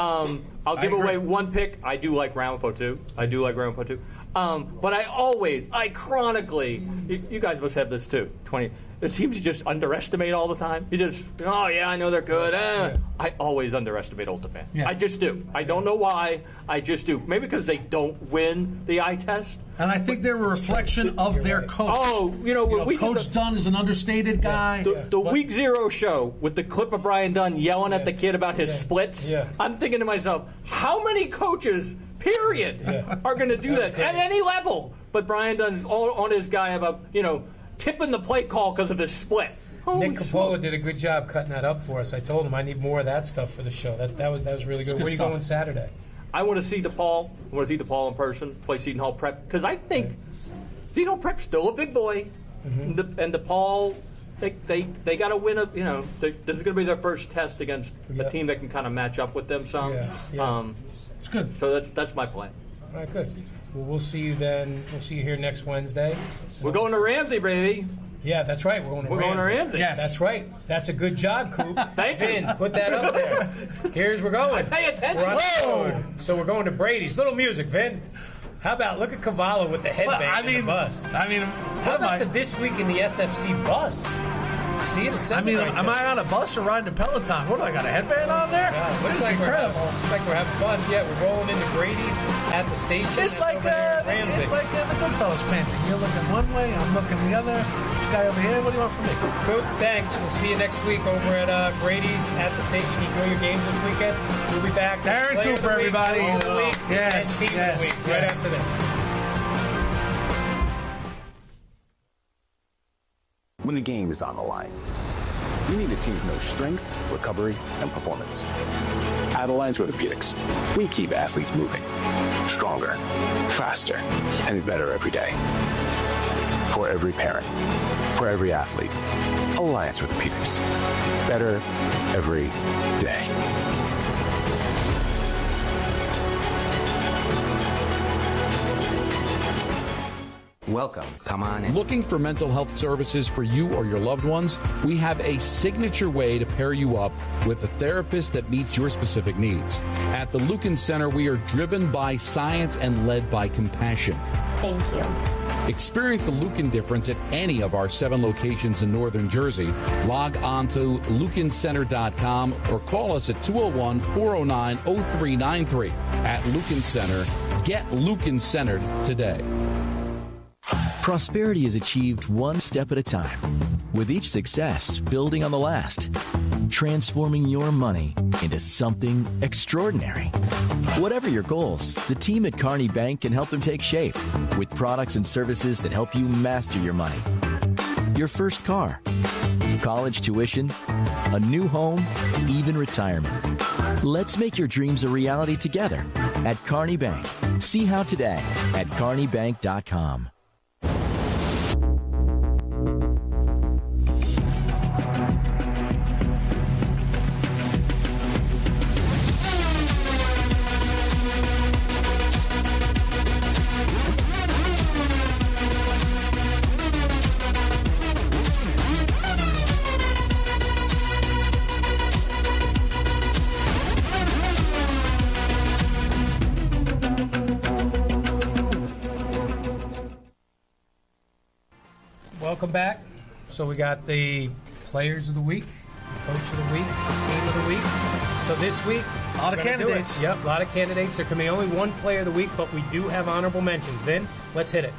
I'll give away one pick. I do like Ramapo too. But I chronically, you guys must have this too. The teams you just underestimate all the time. You just, I know they're good. I always underestimate Old Japan. Yeah. I just do. I don't know why. I just do. Maybe because they don't win the eye test. And I think they're a reflection of their coach. Coach Dunn is an understated guy. The Week 0 show with the clip of Brian Dunn yelling at the kid about his splits. Yeah. I'm thinking to myself, how many coaches, period, are going to do that at any level? But Brian Dunn's on his guy about, tipping the play call because of his split. Nick Capola did a good job cutting that up for us. I told him I need more of that stuff for the show. That was really good. Where are you going Saturday? I want to see DePaul. I want to see DePaul in person, play Seton Hall Prep, because I think Seton Hall Prep's still a big boy. Mm-hmm. And DePaul, they got to win this is going to be their first test against a team that can kind of match up with them some. Yeah. It's good. So that's my plan. All right, good. Well, we'll see you then. We'll see you here next Wednesday. We're going to Ramsey, baby. Yeah, that's right. We're going to Ramsey. Yes. That's right. That's a good job, Coop. Thank you. Vin, put that up there. We're going. Pay attention. We're on the road. So we're going to Brady's. Little music, Vin. How about, look at Cavallo with the headband in the bus. How about the This Week in the SFC bus? See it? It says it right am I on a bus or riding a Peloton? What do I got, a headband on there? Yeah, This is incredible. It's like we're having fun. So yeah, we're rolling into Grady's at the station. It's like the Goodfellas painting. You're looking one way, I'm looking the other. This guy over here, what do you want from me? Coop, thanks. We'll see you next week over at Grady's at the station. Enjoy your games this weekend. We'll be back. Darren Cooper, everybody. Of the week, Yes, and team of the week, right after this. When the game is on the line, you need a team that knows strength, recovery, and performance. At Alliance Orthopedics, we keep athletes moving. Stronger, faster, and better every day. For every parent, for every athlete, Alliance Orthopedics. Better every day. Welcome. Come on in. Looking for mental health services for you or your loved ones? We have a signature way to pair you up with a therapist that meets your specific needs. At the Lucan Center, we are driven by science and led by compassion. Thank you. Experience the Lucan difference at any of our 7 locations in northern Jersey. Log on to lucancenter.com or call us at 201-409-0393. At Lucan Center, get Lucan centered today. Prosperity is achieved one step at a time, with each success building on the last, transforming your money into something extraordinary. Whatever your goals, the team at Kearney Bank can help them take shape with products and services that help you master your money. Your first car, college tuition, a new home, even retirement. Let's make your dreams a reality together at Kearney Bank. See how today at kearneybank.com. Welcome back. So we got the players of the week, coach of the week, team of the week. So this week, a lot of candidates. Yep, a lot of candidates. There can be only one player of the week, but we do have honorable mentions. Vin, let's hit it.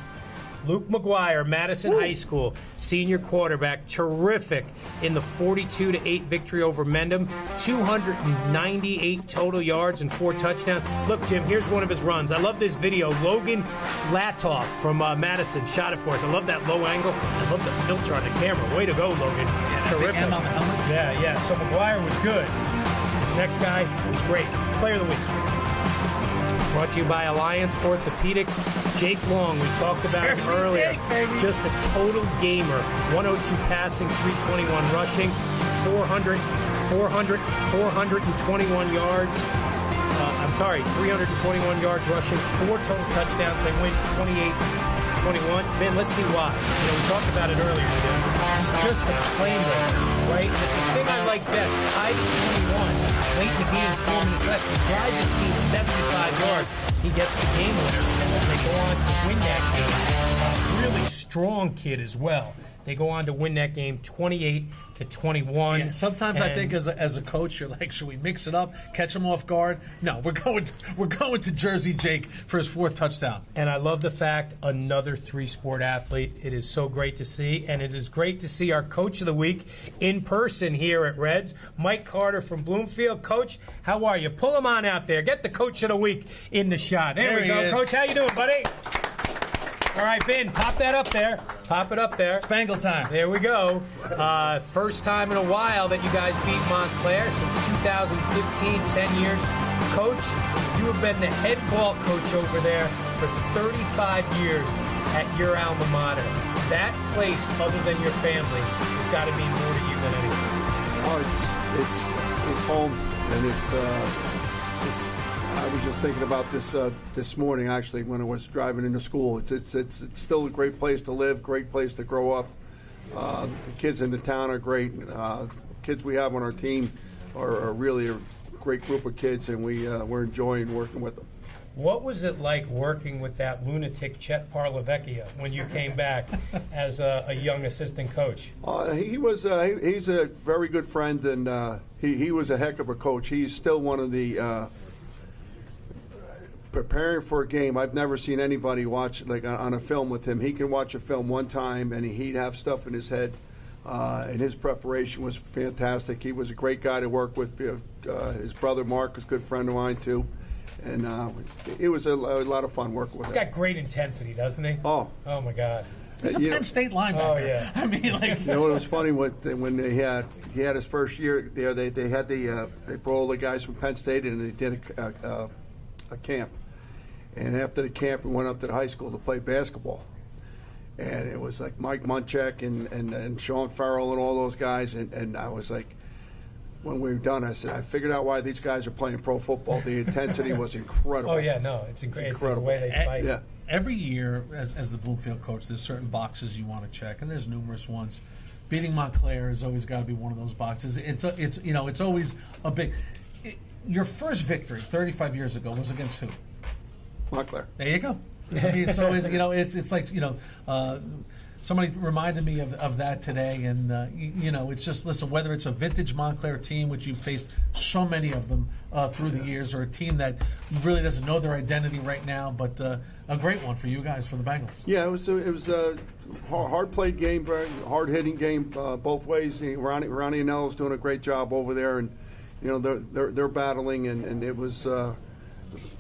Luke McGuire, Madison High School, senior quarterback, terrific in the 42-8 victory over Mendham, 298 total yards and 4 touchdowns. Look, Jim, here's one of his runs. I love this video. Logan Latoff from Madison shot it for us. I love that low angle. I love the filter on the camera. Way to go, Logan. Yeah, terrific. on the helmet. Yeah. So McGuire was good. This next guy, he's great. Player of the week. Brought to you by Alliance Orthopedics. Jake Long, we talked about him earlier. Jake, just a total gamer. 102 passing, 321 rushing, 321 yards. 321 yards rushing, 4 total touchdowns. They win 28-21. Vin, let's see why. We talked about it earlier today. Just a playmaker, right? The thing I like best, tied at 21. Late in the game, 4 minutes left. He drives his team 75 yards. He gets the game winner. And then they go on to win that game. Really strong kid as well. They go on to win that game 28-21. Yeah, sometimes I think as a coach, you're like, should we mix it up, catch him off guard? No, we're going to Jersey Jake for his 4th touchdown. And I love the fact another 3-sport athlete. It is so great to see, and it is great to see our coach of the week in person here at Reds, Mike Carter from Bloomfield. Coach, how are you? Pull him on out there. Get the coach of the week in the shot. There we go, Coach. How you doing, buddy? All right, Vin, pop that up there. Pop it up there. Spangle time. There we go. First time in a while that you guys beat Montclair since 2015, 10 years. Coach, you have been the head ball coach over there for 35 years at your alma mater. That place, other than your family, has got to mean more to you than anything. Oh, it's home, and it's I was just thinking about this morning, actually, when I was driving into school. It's still a great place to live, great place to grow up. The kids in the town are great. Kids we have on our team are really a great group of kids, and we're enjoying working with them. What was it like working with that lunatic Chet Parlavecchia when you came back as a young assistant coach? He's a very good friend, and he was a heck of a coach. He's still one of the preparing for a game. I've never seen anybody watch like on a film with him. He can watch a film one time, and he'd have stuff in his head. And his preparation was fantastic. He was a great guy to work with. His brother Mark was a good friend of mine too. And it was a lot of fun working with him. He's got great intensity, doesn't he? Oh my God. He's a Penn State linebacker. Oh, yeah. I mean, like... You know what was funny? When he had his first year there, they brought all the guys from Penn State and they did a camp. And after the camp, we went up to the high school to play basketball. And it was like Mike Munchak and Sean Farrell and all those guys. And I was like... When we were done, I said, I figured out why these guys are playing pro football. The intensity was incredible. Oh, yeah, no, it's incredible. The way they fight. Yeah. Every year, as the Bloomfield coach, there's certain boxes you want to check, and there's numerous ones. Beating Montclair has always got to be one of those boxes. It's always a big. Your first victory 35 years ago was against who? Montclair. There you go. I mean, it's always, it's like, somebody reminded me of that today, and it's just, listen, whether it's a vintage Montclair team, which you've faced so many of them through the years, or a team that really doesn't know their identity right now, but a great one for you guys, for the Bengals. Yeah, it was a hard played game, very hard hitting game both ways. Ronnie Anello's doing a great job over there, and they're battling, and it was.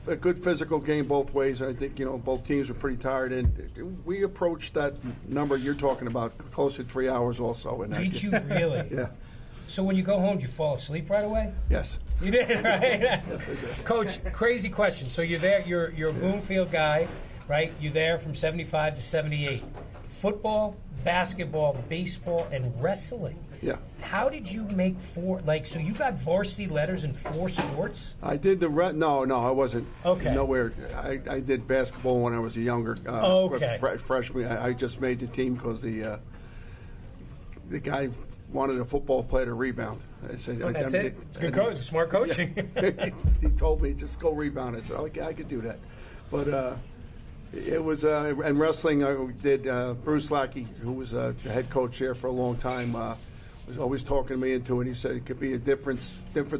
A good physical game both ways. I think both teams were pretty tired, and we approached that number you're talking about close to 3 hours also. In that Did you really? Yeah. So when you go home, do you fall asleep right away? Yes. You did, right? Yes, I did. Coach, crazy question. So you're there. You're a Bloomfield guy, right? You're there from 75 to 78. Football, basketball, baseball, and wrestling. Yeah. How did you make four? So you got varsity letters in 4 sports? I did no, I wasn't. Okay. Nowhere. I did basketball when I was a younger freshman. I just made the team because the guy wanted a football player to rebound. I said, that's it. It's good coach. Smart coaching. Yeah. He told me just go rebound. I said, okay, I could do that. But it was and wrestling. I did. Bruce Lackey, who was the head coach there for a long time. Was always talking me into it. He said it could be a difference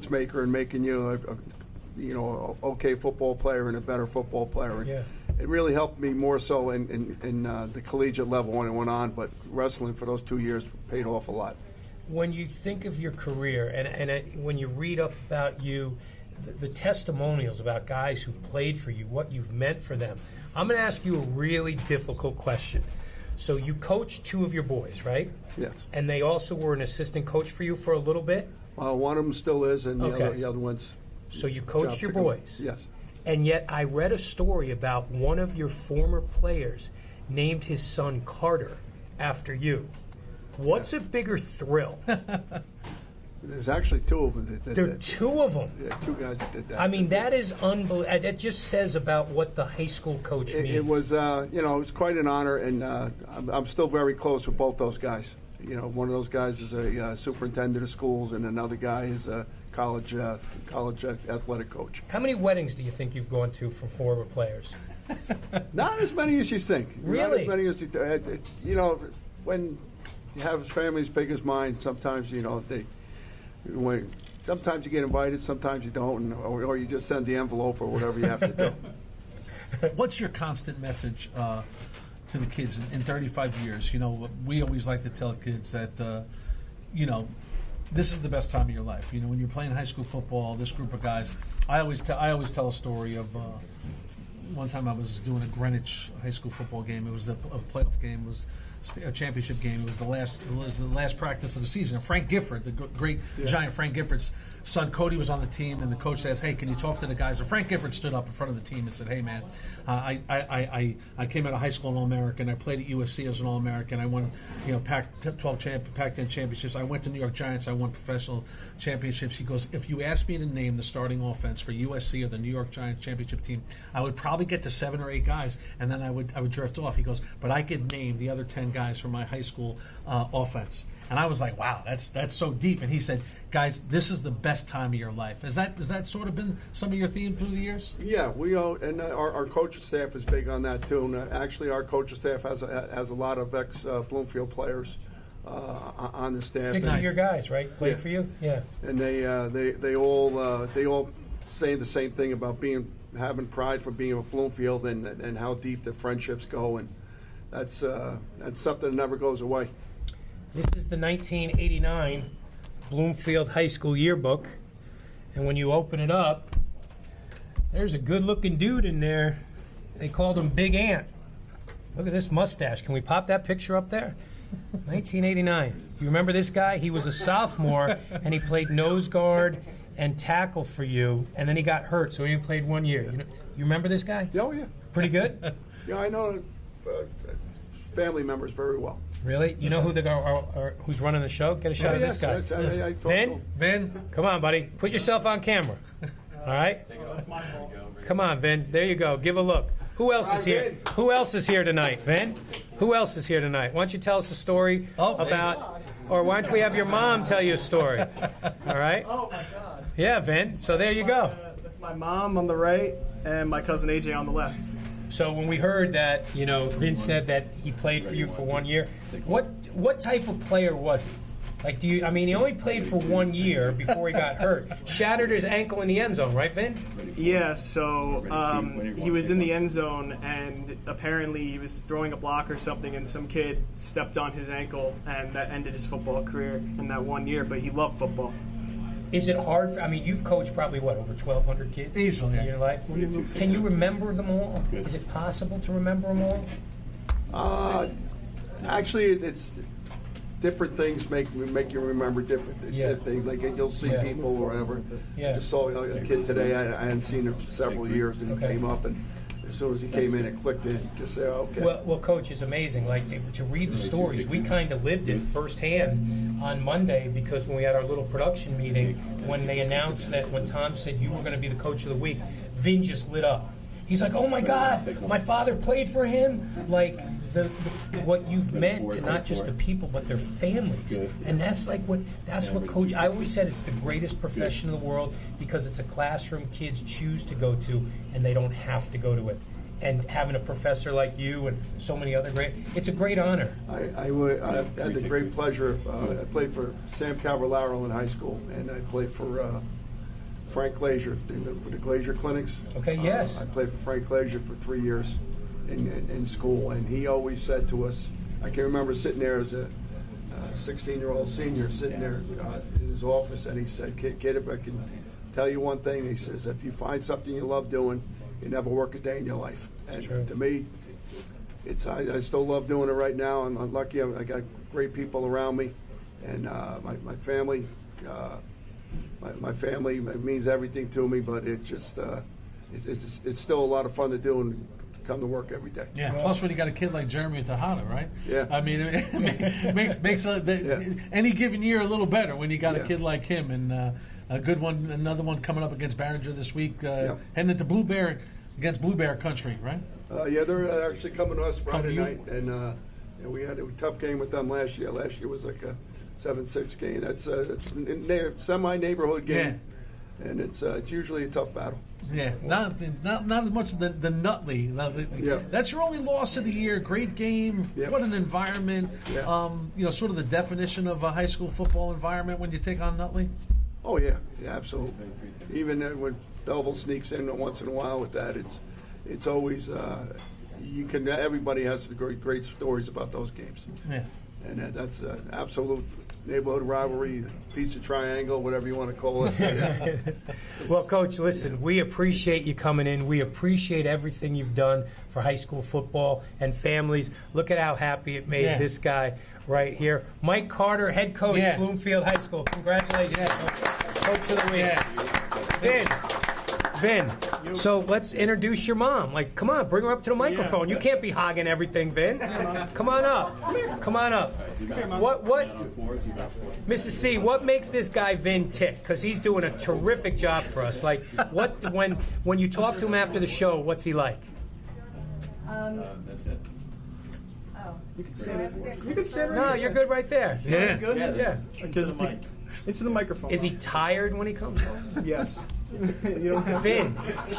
maker in making you a okay football player and a better football player. And it really helped me more so in the collegiate level when it went on. But wrestling for those 2 years paid off a lot. When you think of your career and when you read up about you, the testimonials about guys who played for you, what you've meant for them, I'm going to ask you a really difficult question. So you coached 2 of your boys, right? Yes. And they also were an assistant coach for you for a little bit? One of them still is, and the other one's... So you coached your boys? Yes. And yet I read a story about one of your former players named his son Carter after you. What's a bigger thrill? There's actually 2 of them. There are 2 of them? Yeah, 2 guys that did that. I mean, that is unbelievable. It just says about what the high school coach means. It was, it was quite an honor, and I'm still very close with both those guys. One of those guys is a superintendent of schools, and another guy is a college athletic coach. How many weddings do you think you've gone to from former players? Not as many as you think. Really? Not as many as when you have families big as mine, sometimes sometimes you get invited, sometimes you don't, or you just send the envelope or whatever you have to do. What's your constant message to the kids in 35 years? We always like to tell kids that, this is the best time of your life. When you're playing high school football, this group of guys, I always tell a story of one time I was doing a Greenwich high school football game. It was a playoff game. It was a championship game. It was the last practice of the season. And Frank Gifford, the great giant Frank Gifford's son Cody was on the team, and the coach asked, "Hey, can you talk to the guys?" And Frank Gifford stood up in front of the team and said, "Hey, man, I came out of high school an All-American. I played at USC as an All-American. I won, Pac-10 championships. I went to New York Giants. I won professional championships." He goes, "If you asked me to name the starting offense for USC or the New York Giants championship team, I would probably probably get to 7 or 8 guys, and then I would drift off. He goes, but I could name the other 10 guys from my high school offense. And I was like, wow, that's so deep. And he said, guys, this is the best time of your life. Has that sort of been some of your theme through the years? Yeah, and our coaching staff is big on that too. And actually, our coaching staff has a lot of ex-Bloomfield players on the staff. 6 of your guys, right? Played for you? Yeah. And they all say the same thing about having pride for being with Bloomfield and how deep the friendships go, and that's something that never goes away. This is the 1989 Bloomfield High School yearbook, and when you open it up, there's a good-looking dude in there. They called him Big Ant. Look at this mustache. Can we pop that picture up there? 1989. You remember this guy? He was a sophomore, and he played nose guard and tackle for you, and then he got hurt, so he only played 1 year. You remember this guy? Oh, yeah. Pretty good? Yeah, I know family members very well. Really? You know who's running the show? Get a shot of this guy. Vin, come on, buddy. Put yourself on camera. All right? Come on, Vin. There you go. Give a look. Who else is here? Who else is here tonight, Vin? Who else is here tonight? Why don't you tell us a story about, or why don't we have your mom tell you a story? All right? Oh, my God. Yeah, Vin. So there you go. That's my mom on the right and my cousin AJ on the left. So when we heard that, Vin said that he played for you for 1 year, what type of player was he? Like, he only played for 1 year before he got hurt. Shattered his ankle in the end zone, right, Vin? Yeah, so he was in the end zone, and apparently he was throwing a block or something, and some kid stepped on his ankle, and that ended his football career in that 1 year, but he loved football. Is it hard? You've coached probably, over 1,200 kids? Easily. In your life? Can you remember them all? Is it possible to remember them all? Actually, it's different things make you remember different things. Like you'll see people or whatever. Yeah. Just saw a kid today. I hadn't seen him for several years, and he came up, and as soon as he came in, it clicked in. Just say, okay. Well, Coach, it's amazing. Like to read the stories, we kind of lived it firsthand on Monday, because when we had our little production meeting, when they announced that, when Tom said you were going to be the coach of the week, Vin just lit up. He's like, "Oh my God, my father played for him!" Like what you've meant to not just the people but their families, and that's what Coach. I always said it's the greatest profession in the world, because it's a classroom kids choose to go to, and they don't have to go to it. And having a professor like you and so many other it's a great honor. I had the great pleasure of, I played for Sam Cavallaro in high school, and I played for Frank Glazier, for the Glazier Clinics. Okay, yes. I played for Frank Glazier for 3 years in school, and he always said to us, I can remember sitting there as a 16-year-old senior, sitting there in his office, and he said, kid, if I can tell you one thing, he says, if you find something you love doing, you never work a day in your life. And to me, I still love doing it right now. I'm lucky. I got great people around me, and my family. My family means everything to me. But it just it's still a lot of fun to do and come to work every day. Yeah. Plus, when you got a kid like Jeremy Tejada, right? Yeah. It makes any given year a little better when you got a kid like him, and a good one, another one coming up against Barringer this week, heading into Blue Bear. Against Blue Bear Country, right? They're actually coming to us Friday night, and we had a tough game with them last year. Last year was like a 7-6 game. That's a semi-neighborhood game, and it's usually a tough battle. Yeah, not as much as the Nutley. That's your only loss of the year. Great game. Yep. What an environment. Yeah. Sort of the definition of a high school football environment when you take on Nutley. Oh yeah, absolutely. Even when Belleville sneaks in once in a while with that, it's always everybody has great stories about those games. Yeah, and that's an absolute neighborhood rivalry, pizza triangle, whatever you want to call it. Well, Coach, listen, we appreciate you coming in. We appreciate everything you've done for high school football and families. Look at how happy it made this guy right here. Mike Carter, head coach, Bloomfield High School. Congratulations, Coach of the week. Vin, So let's introduce your mom. Like, come on, bring her up to the microphone. You can't be hogging everything, Vin. Come on up. Come on up. What, Mrs. C, what makes this guy Vin tick? Because he's doing a terrific job for us. Like, what when you talk to him after the show, what's he like? That's it. Oh. You can stand right No, here. you're good right there. Yeah. Good? Yeah. Into the microphone. Is he tired when he comes home? Yes. You don't have Vin,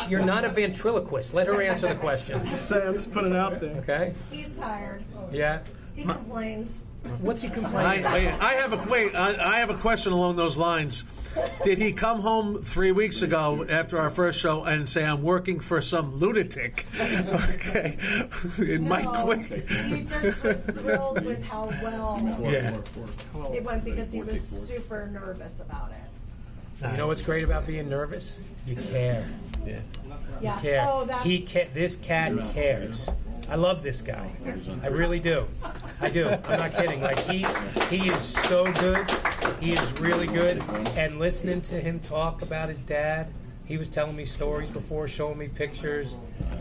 you're not a ventriloquist. Let her answer the question. I'm just putting it out there. Okay? He's tired. Yeah? He complains. What's he complaining about? I have a question along those lines. Did he come home 3 weeks ago after our first show and say, I'm working for some lunatic? Okay. Mike Quick. He just was thrilled with how well Yeah. it went because he was super nervous about it. You know what's great about being nervous? You care. Yeah. Yeah. You care. Oh, that's... This cat cares. I love this guy. I really do. I do. I'm not kidding. Like he is so good. He is really good. And listening to him talk about his dad, he was telling me stories before, showing me pictures.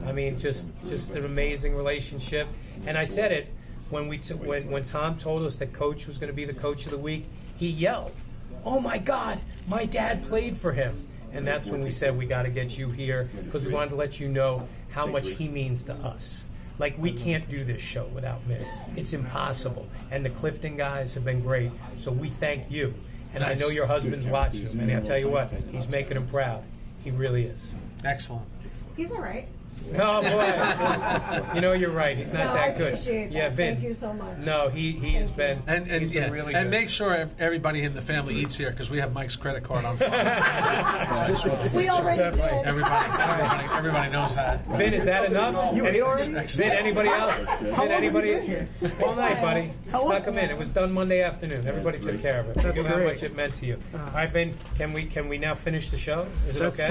I mean, just an amazing relationship. And I said it when Tom told us that Coach was going to be the coach of the week. He yelled, "Oh my God, my dad played for him." And that's when we said we got to get you here because we wanted to let you know how much he means to us. Like, we can't do this show without Mick. It's impossible. And the Clifton guys have been great, so we thank you. And I know your husband's watching him, and I'll tell you what, he's making him proud. He really is. Excellent. He's all right. Oh, boy. You know, you're right. He's not that good. I appreciate that. Yeah, Vin. Thank you so much. No, he has been, he's been really good. And make sure everybody in the family eats here because we have Mike's credit card on file. We already did. Everybody knows that. Vin, is that enough? You ate already? Vin, anybody else? Vin, anybody? All night, buddy. Snuck him in. It was done Monday afternoon. Everybody took care of it. That's You know how great. much it meant to you. All right, Vin, can we now finish the show? Is it okay?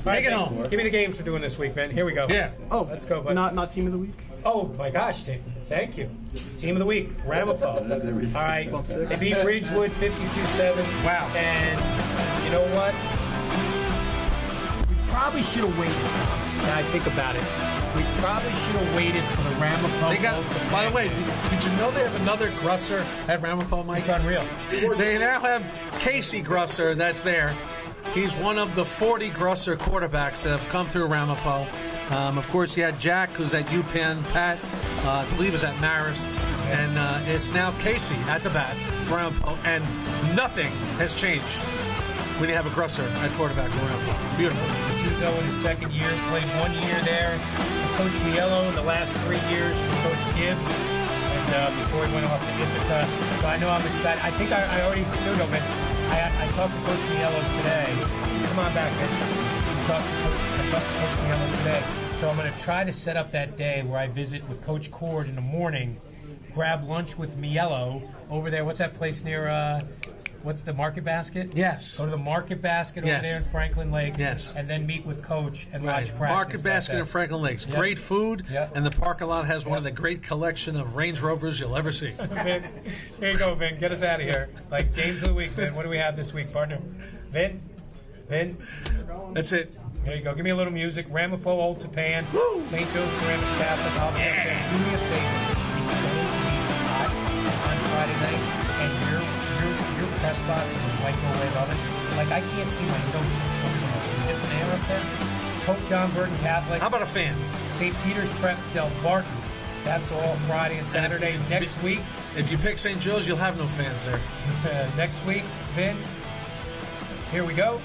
Take it home. Give me the games we're doing this week, Vin. Here we go. Yeah. Oh, let's go, buddy. Not team of the week. Oh my gosh, thank you. Team of the week, Ramapo. All right, they beat Ridgewood 52-7. Wow. And you know what? We probably should have waited. Now I think about it. We probably should have waited for the Ramapo. By the way, did you know they have another Grusser at Ramapo, Mike? It's unreal. They now have Casey Grusser that's there. He's one of the 40 Grusser quarterbacks that have come through Ramapo. Of course, you had Jack, who's at UPenn. Pat, I believe, is at Marist. And it's now Casey at the bat for Ramapo. And nothing has changed when you have a Grusser at quarterback for Ramapo. Beautiful. Matuzo in his second year, played 1 year there. Coach Miello in the last 3 years for Coach Gibbs. And before he went off to Ithaca. So I know I'm excited. I think I already knew of it. I talked to Coach Miello today. Come on back, man. I talked to Coach Miello today. So I'm going to try to set up that day where I visit with Coach Cord in the morning, grab lunch with Miello over there. What's that place near, what's the Market Basket? Yes. Go to the Market Basket over there in Franklin Lakes. Yes. And then meet with Coach and watch practice. Market Basket in Franklin Lakes. Yep. Great food. Yep. And the parking lot has one of the great collection of Range Rovers you'll ever see. Vin, here you go, Vin. Get us out of here. Like, games of the week, Vin. What do we have this week, partner? Vin? That's it. There you go. Give me a little music. Ramapo, Old Japan, St. Joseph Paramus Catholic. I'll be up there. Do me a favor. It's going to be hot on Friday night, and your press box is a microwave oven. Like, I can't see my notes. It's so much. Can you get some air up there? Pope John Burton Catholic. How about a fan? St. Peter's Prep Del Barton. That's all Friday and Saturday. Next week. If you pick St. Joe's, you'll have no fans there. Next week, Vin. Here we go.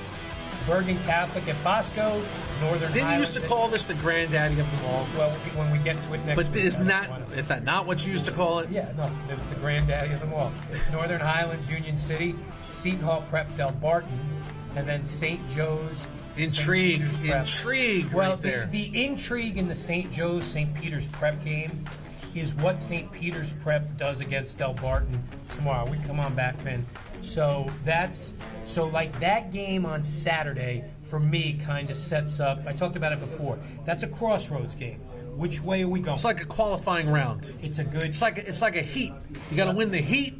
Bergen Catholic at Bosco, Northern Didn't you used to call this the granddaddy of them all? Well, when we get to it next week. But is that not what you used to call it? Yeah, no, it's the granddaddy of them all. Northern Highlands, Union City, Seton Hall Prep, Del Barton, and then St. Joe's. Intrigue Well, right there. The intrigue in the St. Joe's, St. Peter's Prep game is what St. Peter's Prep does against Del Barton tomorrow. We come on back, Vin. So like that game on Saturday for me kind of sets up. I talked about it before. That's a crossroads game. Which way are we going? It's like a qualifying round. It's a good. It's like a heat. You got to win the heat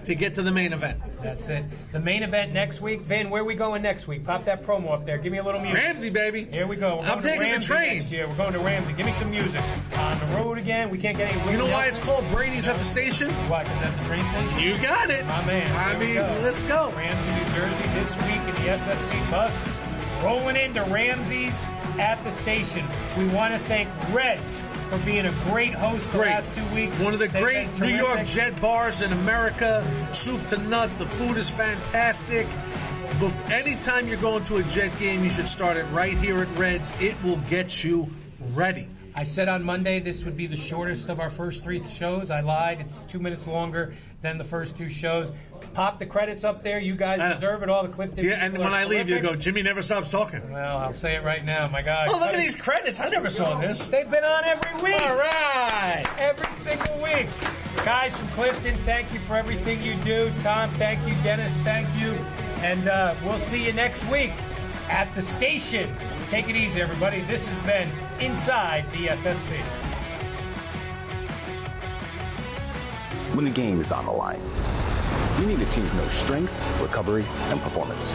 to get to the main event. That's it. The main event next week. Vin, where are we going next week? Pop that promo up there. Give me a little music. Ramsey, baby. Here we go. I'm taking the train. Next year. We're going to Ramsey. Give me some music. On the road again. We can't get any. You know why it's called Brady's at the station? Why? Because that's the train station. You got it, my man. I mean, let's go. Ramsey, New Jersey. This week in the SFC bus is rolling into Ramsey's at the station. We want to thank Reds for being a great host the last 2 weeks. One of the great New York Jet bars in America. Soup to nuts. The food is fantastic. Anytime you're going to a Jet game, you should start it right here at Reds. It will get you ready. I said on Monday this would be the shortest of our first 3 shows. I lied. It's 2 minutes longer than the first 2 shows. Pop the credits up there. You guys deserve it. All the Clifton. Yeah, and when I leave, you go, Jimmy never stops talking. Well, I'll say it right now. My God. Oh, look at these credits. I never saw this. They've been on every week. All right. Every single week. Guys from Clifton, thank you for everything you do. Tom, thank you. Dennis, thank you. And we'll see you next week at the station. Take it easy, everybody. This has been Inside the SFC. When the game is on the line, you need a team who knows strength, recovery, and performance.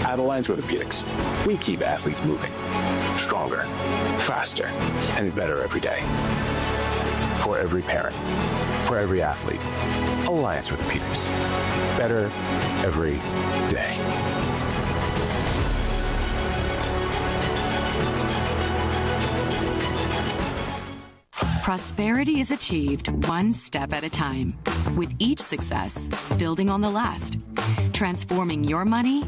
At Alliance Orthopedics, we keep athletes moving, stronger, faster, and better every day. For every parent, for every athlete, Alliance Orthopedics. Better every day. Prosperity is achieved one step at a time, with each success building on the last, transforming your money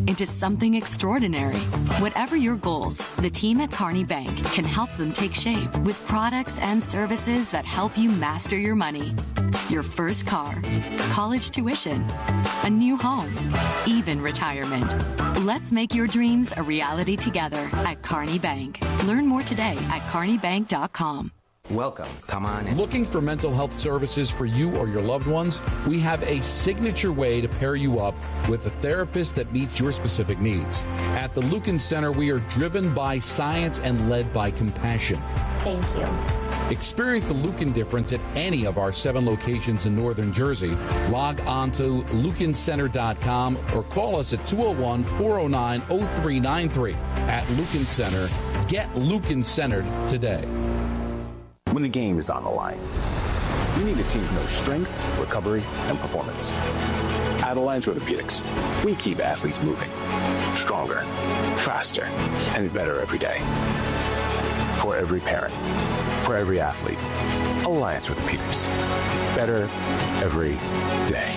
into something extraordinary. Whatever your goals, the team at Kearney Bank can help them take shape with products and services that help you master your money. Your first car, college tuition, a new home, even retirement. Let's make your dreams a reality together at Kearney Bank. Learn more today at kearneybank.com. Welcome. Come on in. Looking for mental health services for you or your loved ones? We have a signature way to pair you up with a therapist that meets your specific needs. At the Lucan Center, we are driven by science and led by compassion. Thank you. Experience the Lucan difference at any of our 7 locations in northern Jersey. Log on to lucancenter.com or call us at 201-409-0393. At Lucan Center, get Lucan centered today. When the game is on the line, you need a team who knows strength, recovery, and performance. At Alliance Orthopedics, we keep athletes moving, stronger, faster, and better every day. For every parent, for every athlete, Alliance Orthopedics. Better every day.